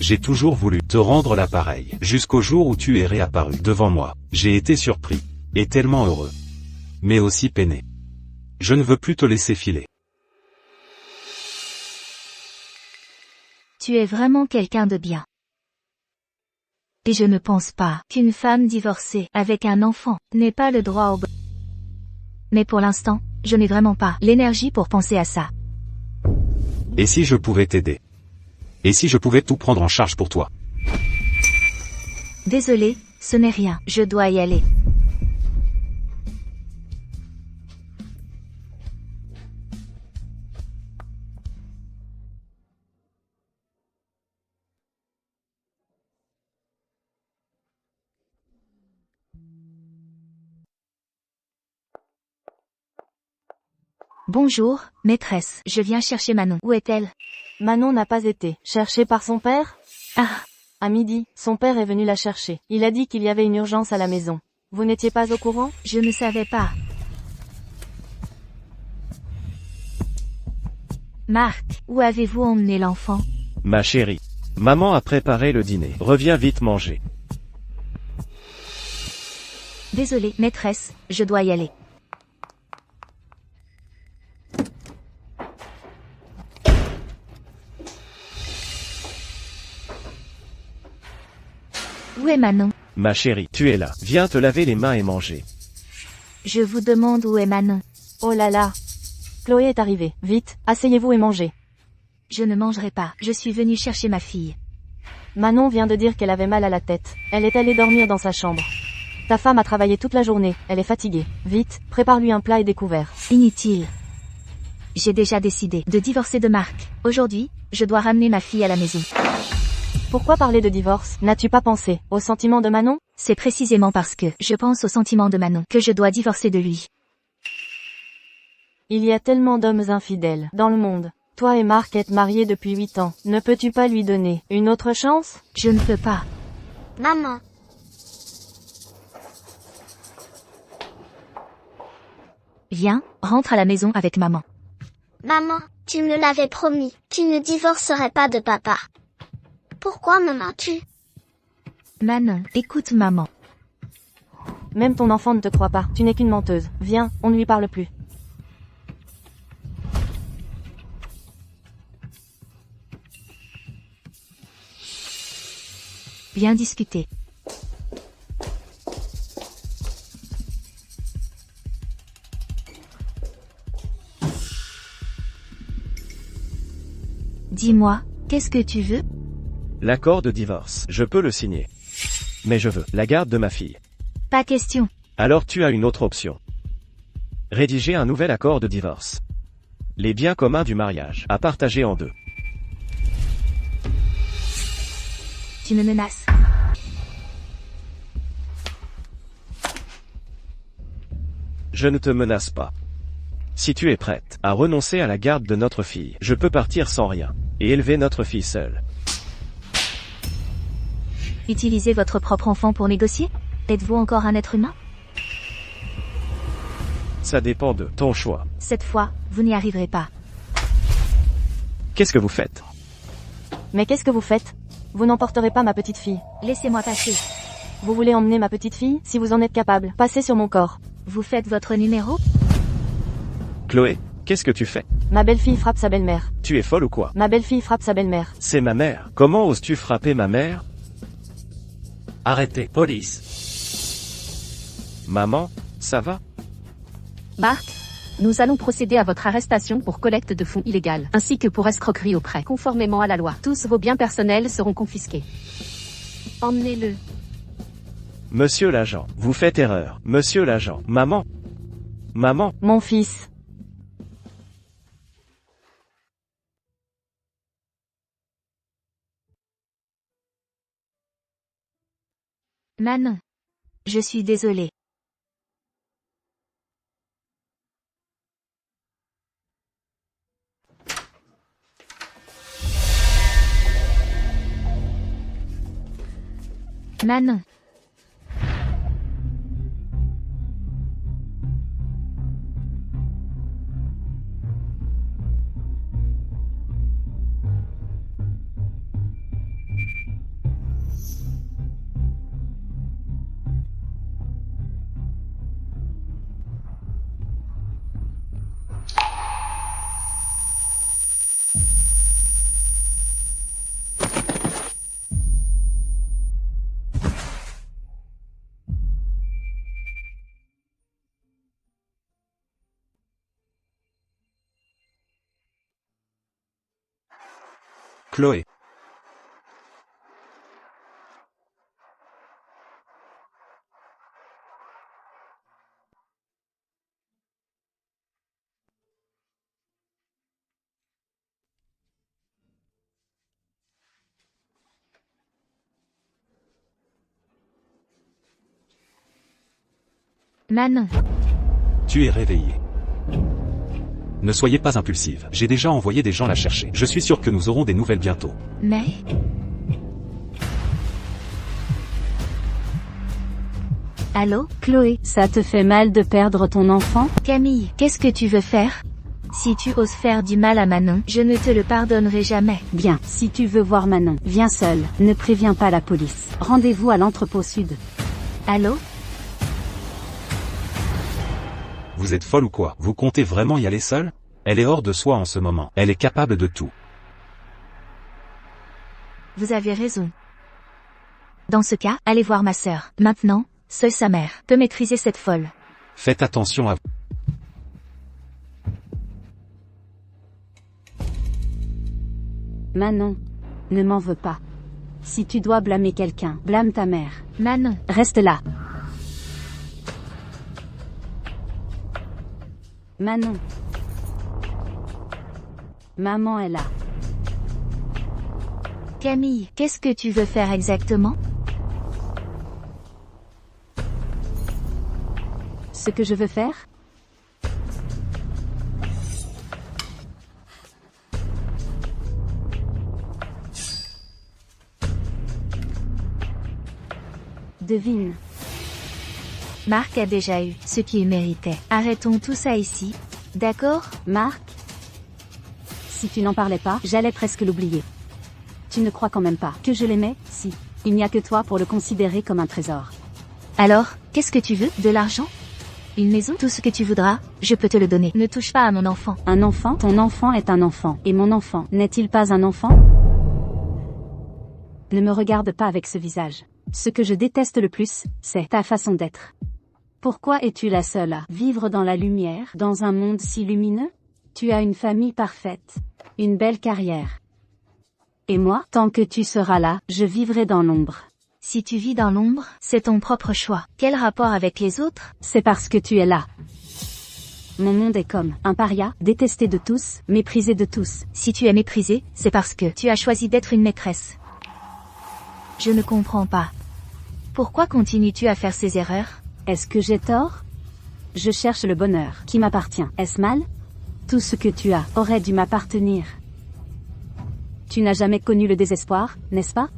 J'ai toujours voulu te rendre l'appareil, jusqu'au jour où tu es réapparu devant moi. J'ai été surpris, et tellement heureux. Mais aussi peiné. Je ne veux plus te laisser filer. Tu es vraiment quelqu'un de bien. Et je ne pense pas qu'une femme divorcée avec un enfant n'ait pas le droit au bonheur. Mais pour l'instant, je n'ai vraiment pas l'énergie pour penser à ça. Et si je pouvais t'aider? Et si je pouvais tout prendre en charge pour toi? Désolé, ce n'est rien, je dois y aller. Bonjour, maîtresse, je viens chercher Manon. Où est-elle? Manon n'a pas été cherchée par son père? Ah, À midi, son père est venu la chercher. Il a dit qu'il y avait une urgence à la maison. Vous n'étiez pas au courant? je ne savais pas. Marc, où avez-vous emmené l'enfant? Ma chérie. Maman a préparé le dîner. Reviens vite manger. Désolée, maîtresse, je dois y aller. Où est Manon? Ma chérie, tu es là. Viens te laver les mains et manger. Je vous demande où est Manon. Oh là là. Chloé est arrivée. Vite, asseyez-vous et mangez. Je ne mangerai pas, je suis venue chercher ma fille. Manon vient de dire qu'elle avait mal à la tête. Elle est allée dormir dans sa chambre. Ta femme a travaillé toute la journée, elle est fatiguée. Vite, prépare-lui un plat et des couverts. Inutile. J'ai déjà décidé de divorcer de Marc. Aujourd'hui, je dois ramener ma fille à la maison. Pourquoi parler de divorce? N'as-tu pas pensé au sentiment de Manon? C'est précisément parce que je pense au sentiment de Manon que je dois divorcer de lui. Il y a tellement d'hommes infidèles dans le monde. Toi et Marc êtes mariés depuis 8 ans. Ne peux-tu pas lui donner une autre chance? Je ne peux pas. Maman, Viens, rentre à la maison avec maman. maman, tu me l'avais promis, tu ne divorcerais pas de papa. Pourquoi me mens-tu? Manon, écoute maman. Même ton enfant ne te croit pas. Tu n'es qu'une menteuse. Viens, on ne lui parle plus. Bien discuté. Dis-moi, qu'est-ce que tu veux? L'accord de divorce. Je peux le signer. Mais je veux la garde de ma fille. Pas question. Alors tu as une autre option. Rédiger un nouvel accord de divorce. Les biens communs du mariage, à partager en deux. Tu me menaces. Je ne te menace pas. Si tu es prête à renoncer à la garde de notre fille, je peux partir sans rien, et élever notre fille seule. Utilisez votre propre enfant pour négocier? Êtes-vous encore un être humain? Ça dépend de ton choix. Cette fois, vous n'y arriverez pas. Qu'est-ce que vous faites? Mais qu'est-ce que vous faites? Vous n'emporterez pas ma petite fille. Laissez-moi passer. Vous voulez emmener ma petite fille? Si vous en êtes capable, passez sur mon corps. Vous faites votre numéro? Chloé, qu'est-ce que tu fais? Ma belle-fille frappe sa belle-mère. Tu es folle ou quoi? Ma belle-fille frappe sa belle-mère. C'est ma mère. Comment oses-tu frapper ma mère? Arrêtez, police. Maman, ça va? Marc, nous allons procéder à votre arrestation pour collecte de fonds illégaux, ainsi que pour escroquerie au prêt. Conformément à la loi, tous vos biens personnels seront confisqués. Emmenez-le. Monsieur l'agent, vous faites erreur. Monsieur l'agent, maman. Maman, Mon fils. Manon. Je suis désolée. Manon. Chloé. Manon. Tu es réveillée. Ne soyez pas impulsive. J'ai déjà envoyé des gens la chercher. Je suis sûr que nous aurons des nouvelles bientôt. Mais... Allô, Chloé, ça te fait mal de perdre ton enfant? Camille, qu'est-ce que tu veux faire? Si tu oses faire du mal à Manon, je ne te le pardonnerai jamais. Bien, si tu veux voir Manon, viens seul, ne préviens pas la police. Rendez-vous à l'entrepôt sud. Allô? Vous êtes folle ou quoi? Vous comptez vraiment y aller seule? Elle est hors de soi en ce moment. Elle est capable de tout. Vous avez raison. Dans ce cas, allez voir ma sœur. Maintenant, seule sa mère peut maîtriser cette folle. Faites attention à vous. Manon, ne m'en veux pas. Si tu dois blâmer quelqu'un, blâme ta mère. Manon. Reste là. Manon. Maman est là. Camille, qu'est-ce que tu veux faire exactement? Ce que je veux faire? Devine. Marc a déjà eu ce qu'il méritait. Arrêtons tout ça ici. D'accord? Marc? Si tu n'en parlais pas, j'allais presque l'oublier. Tu ne crois quand même pas que je l'aimais? Si. Il n'y a que toi pour le considérer comme un trésor. Alors, qu'est-ce que tu veux? De l'argent? Une maison? Tout ce que tu voudras, je peux te le donner. Ne touche pas à mon enfant. Un enfant? Ton enfant est un enfant. Et mon enfant, n'est-il pas un enfant? Ne me regarde pas avec ce visage. Ce que je déteste le plus, c'est ta façon d'être. Pourquoi es-tu la seule à vivre dans la lumière, dans un monde si lumineux? Tu as une famille parfaite, une belle carrière. Et moi, tant que tu seras là, je vivrai dans l'ombre. Si tu vis dans l'ombre, c'est ton propre choix. Quel rapport avec les autres? C'est parce que tu es là. Mon monde est comme un paria, détesté de tous, méprisé de tous. Si tu es méprisé, c'est parce que tu as choisi d'être une maîtresse. Je ne comprends pas. Pourquoi continues-tu à faire ces erreurs? Est-ce que j'ai tort? Je cherche le bonheur qui m'appartient. Est-ce mal? Tout ce que tu as aurait dû m'appartenir. Tu n'as jamais connu le désespoir, n'est-ce pas?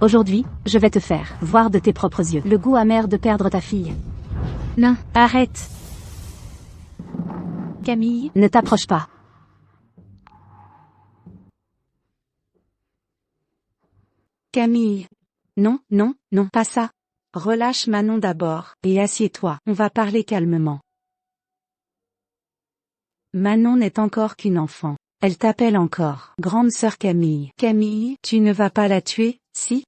Aujourd'hui, je vais te faire voir de tes propres yeux le goût amer de perdre ta fille. Non, arrête. Camille, ne t'approche pas. Camille. Non, non, non, pas ça. Relâche Manon d'abord, et assieds-toi, on va parler calmement. Manon n'est encore qu'une enfant. Elle t'appelle encore grande sœur Camille. Camille, tu ne vas pas la tuer, si?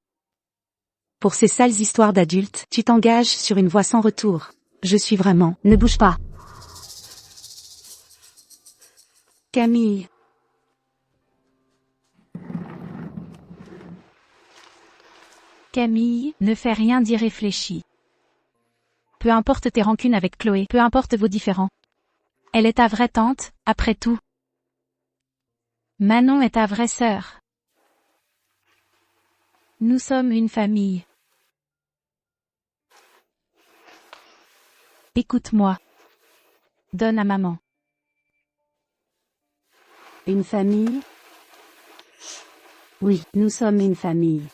Pour ces sales histoires d'adultes, tu t'engages sur une voie sans retour. Je suis vraiment... Ne bouge pas. Camille. Camille, ne fais rien d'irréfléchi. Peu importe tes rancunes avec Chloé, peu importe vos différends. Elle est ta vraie tante, après tout. Manon est ta vraie sœur. Nous sommes une famille. Écoute-moi. Donne à maman. Une famille? Oui, nous sommes une famille.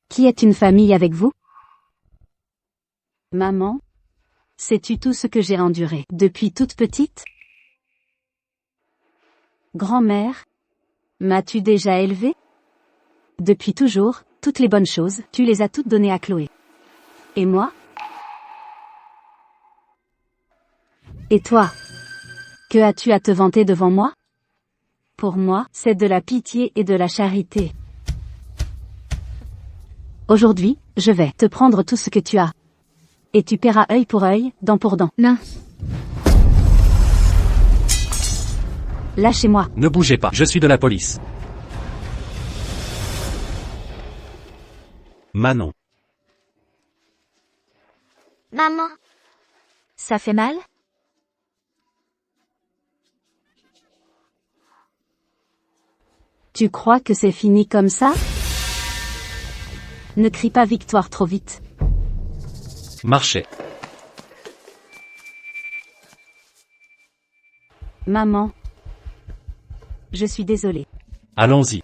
Qui est une famille avec vous? Maman? Sais-tu tout ce que j'ai enduré depuis toute petite? Grand-mère? M'as-tu déjà élevée? Depuis toujours, toutes les bonnes choses, tu les as toutes données à Chloé. Et moi? Et toi? Que as-tu à te vanter devant moi? Pour moi, c'est de la pitié et de la charité. Aujourd'hui, je vais te prendre tout ce que tu as. Et tu paieras œil pour œil, dent pour dent. Non. Lâchez-moi. Ne bougez pas, je suis de la police. Manon. Maman, Ça fait mal? Tu crois que c'est fini comme ça? Ne crie pas victoire trop vite. Marchez. Maman. Je suis désolée. Allons-y.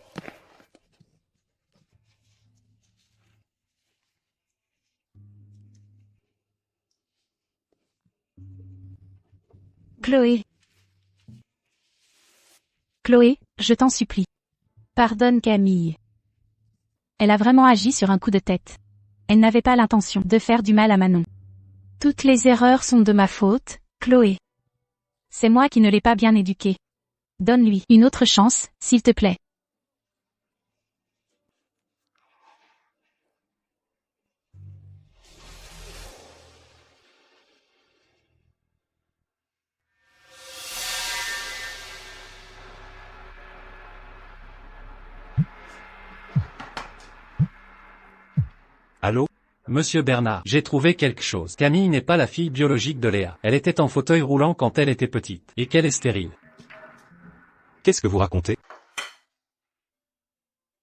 Chloé. Chloé, je t'en supplie. Pardonne Camille. Elle a vraiment agi sur un coup de tête. Elle n'avait pas l'intention de faire du mal à Manon. Toutes les erreurs sont de ma faute, Chloé. C'est moi qui ne l'ai pas bien éduquée. Donne-lui une autre chance, s'il te plaît. Allô? Monsieur Bernard, j'ai trouvé quelque chose. Camille n'est pas la fille biologique de Léa. Elle était en fauteuil roulant quand elle était petite, et qu'elle est stérile. Qu'est-ce que vous racontez?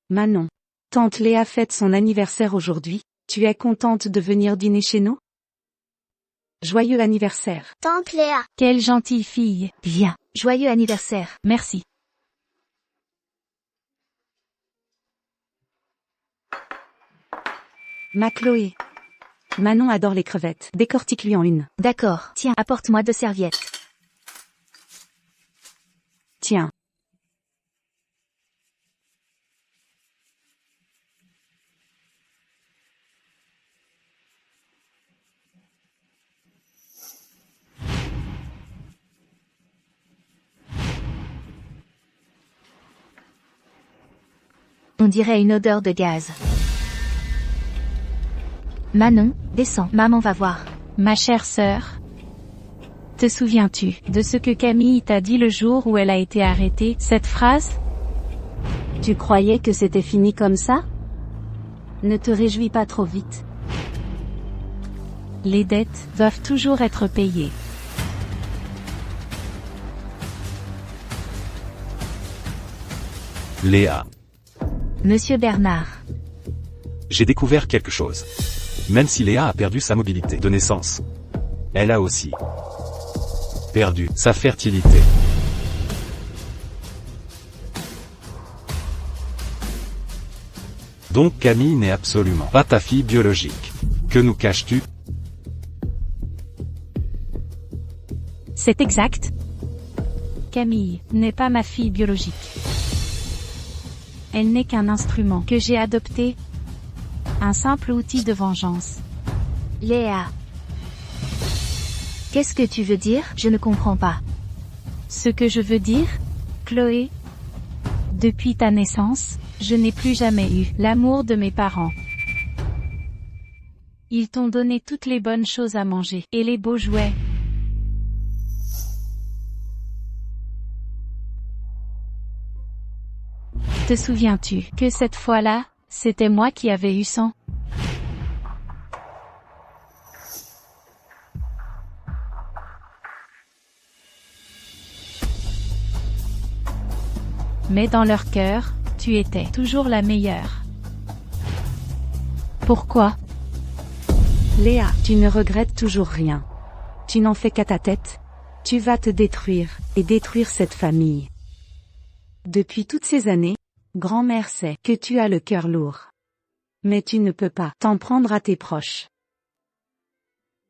Manon. Tante Léa fête son anniversaire aujourd'hui. Tu es contente de venir dîner chez nous? Joyeux anniversaire. tante Léa. Quelle gentille fille. Viens. Joyeux anniversaire. Merci. Ma Chloé. Manon adore les crevettes. Décortique-lui en une. D'accord. Tiens, apporte-moi 2 serviettes. Tiens. On dirait une odeur de gaz. Manon, descends. Maman va voir. Ma chère sœur. Te souviens-tu de ce que Camille t'a dit le jour où elle a été arrêtée, cette phrase? Tu croyais que c'était fini comme ça? Ne te réjouis pas trop vite. Les dettes doivent toujours être payées. Léa. Monsieur Bernard. J'ai découvert quelque chose. Même si Léa a perdu sa mobilité de naissance, elle a aussi perdu sa fertilité. Donc Camille n'est absolument pas ta fille biologique. Que nous caches-tu? C'est exact. Camille n'est pas ma fille biologique. Elle n'est qu'un instrument que j'ai adopté. Un simple outil de vengeance. Léa. Qu'est-ce que tu veux dire? Je ne comprends pas. Ce que je veux dire, Chloé, depuis ta naissance, je n'ai plus jamais eu l'amour de mes parents. Ils t'ont donné toutes les bonnes choses à manger et les beaux jouets. Te souviens-tu que cette fois-là, c'était moi qui avais eu sang? Mais dans leur cœur, tu étais toujours la meilleure. Pourquoi? Léa, tu ne regrettes toujours rien. Tu n'en fais qu'à ta tête. Tu vas te détruire, et détruire cette famille. Depuis toutes ces années, grand-mère sait que tu as le cœur lourd. Mais tu ne peux pas t'en prendre à tes proches.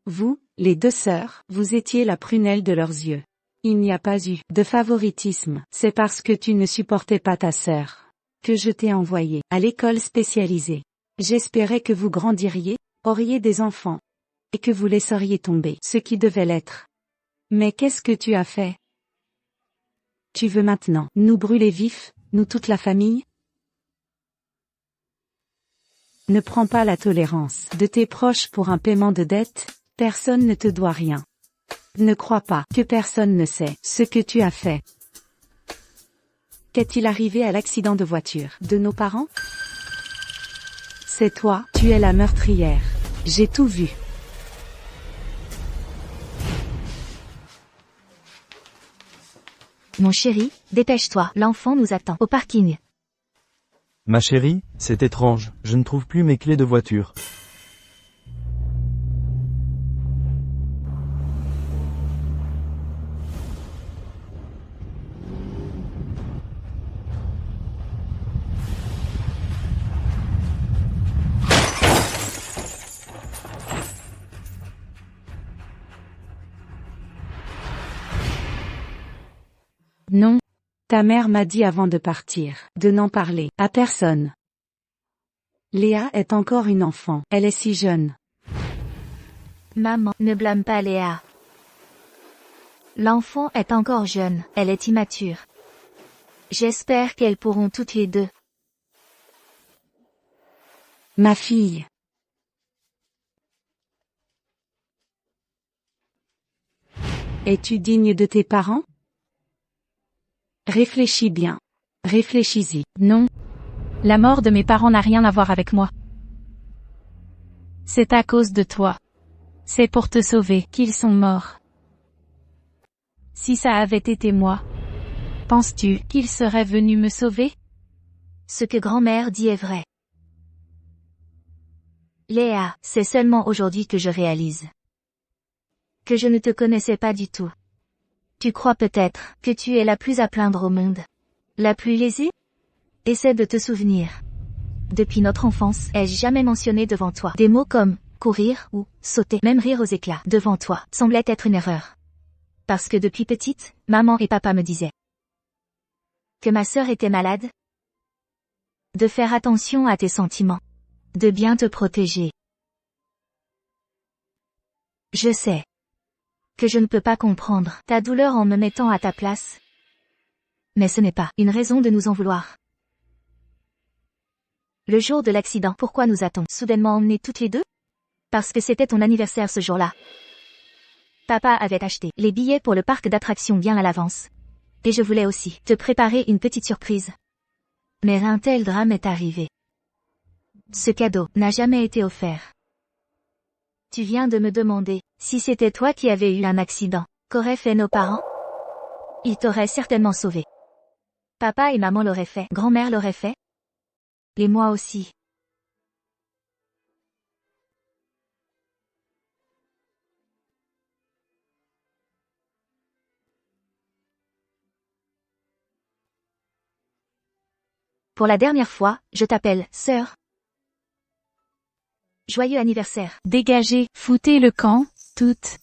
Vous, les deux sœurs, vous étiez la prunelle de leurs yeux. Il n'y a pas eu de favoritisme, c'est parce que tu ne supportais pas ta sœur que je t'ai envoyée à l'école spécialisée. J'espérais que vous grandiriez, auriez des enfants, et que vous laisseriez tomber ce qui devait l'être. Mais qu'est-ce que tu as fait? Tu veux maintenant nous brûler vifs, nous toute la famille? Ne prends pas la tolérance de tes proches pour un paiement de dette, personne ne te doit rien. Ne crois pas que personne ne sait ce que tu as fait. Qu'est-il arrivé à l'accident de voiture de nos parents? C'est toi, tu es la meurtrière. J'ai tout vu. Mon chéri, dépêche-toi, l'enfant nous attend au parking. Ma chérie, c'est étrange, je ne trouve plus mes clés de voiture. Non. Ta mère m'a dit avant de partir, de n'en parler à personne. Léa est encore une enfant, elle est si jeune. Maman, ne blâme pas Léa. L'enfant est encore jeune, elle est immature. J'espère qu'elles pourront toutes les deux. Ma fille. Es-tu digne de tes parents? Réfléchis bien. Réfléchis-y. Non. La mort de mes parents n'a rien à voir avec moi. C'est à cause de toi. C'est pour te sauver qu'ils sont morts. Si ça avait été moi, penses-tu qu'ils seraient venus me sauver? Ce que grand-mère dit est vrai. Léa, c'est seulement aujourd'hui que je réalise que je ne te connaissais pas du tout. Tu crois peut-être que tu es la plus à plaindre au monde. La plus lésée? Essaie de te souvenir. Depuis notre enfance, ai-je jamais mentionné devant toi des mots comme courir ou sauter, même rire aux éclats devant toi, semblait être une erreur. Parce que depuis petite, maman et papa me disaient que ma sœur était malade, de faire attention à tes sentiments, de bien te protéger. Je sais que je ne peux pas comprendre ta douleur en me mettant à ta place. Mais ce n'est pas une raison de nous en vouloir. Le jour de l'accident, pourquoi nous a-t-on soudainement emmenés toutes les deux? Parce que c'était ton anniversaire ce jour-là. Papa avait acheté les billets pour le parc d'attractions bien à l'avance. Et je voulais aussi te préparer une petite surprise. Mais un tel drame est arrivé. Ce cadeau n'a jamais été offert. Tu viens de me demander si c'était toi qui avais eu un accident. Qu'auraient fait nos parents? Ils t'auraient certainement sauvé. Papa et maman l'auraient fait. Grand-mère l'aurait fait. Et moi aussi. Pour la dernière fois, je t'appelle sœur. Joyeux anniversaire. Dégagez, foutez le camp, toutes.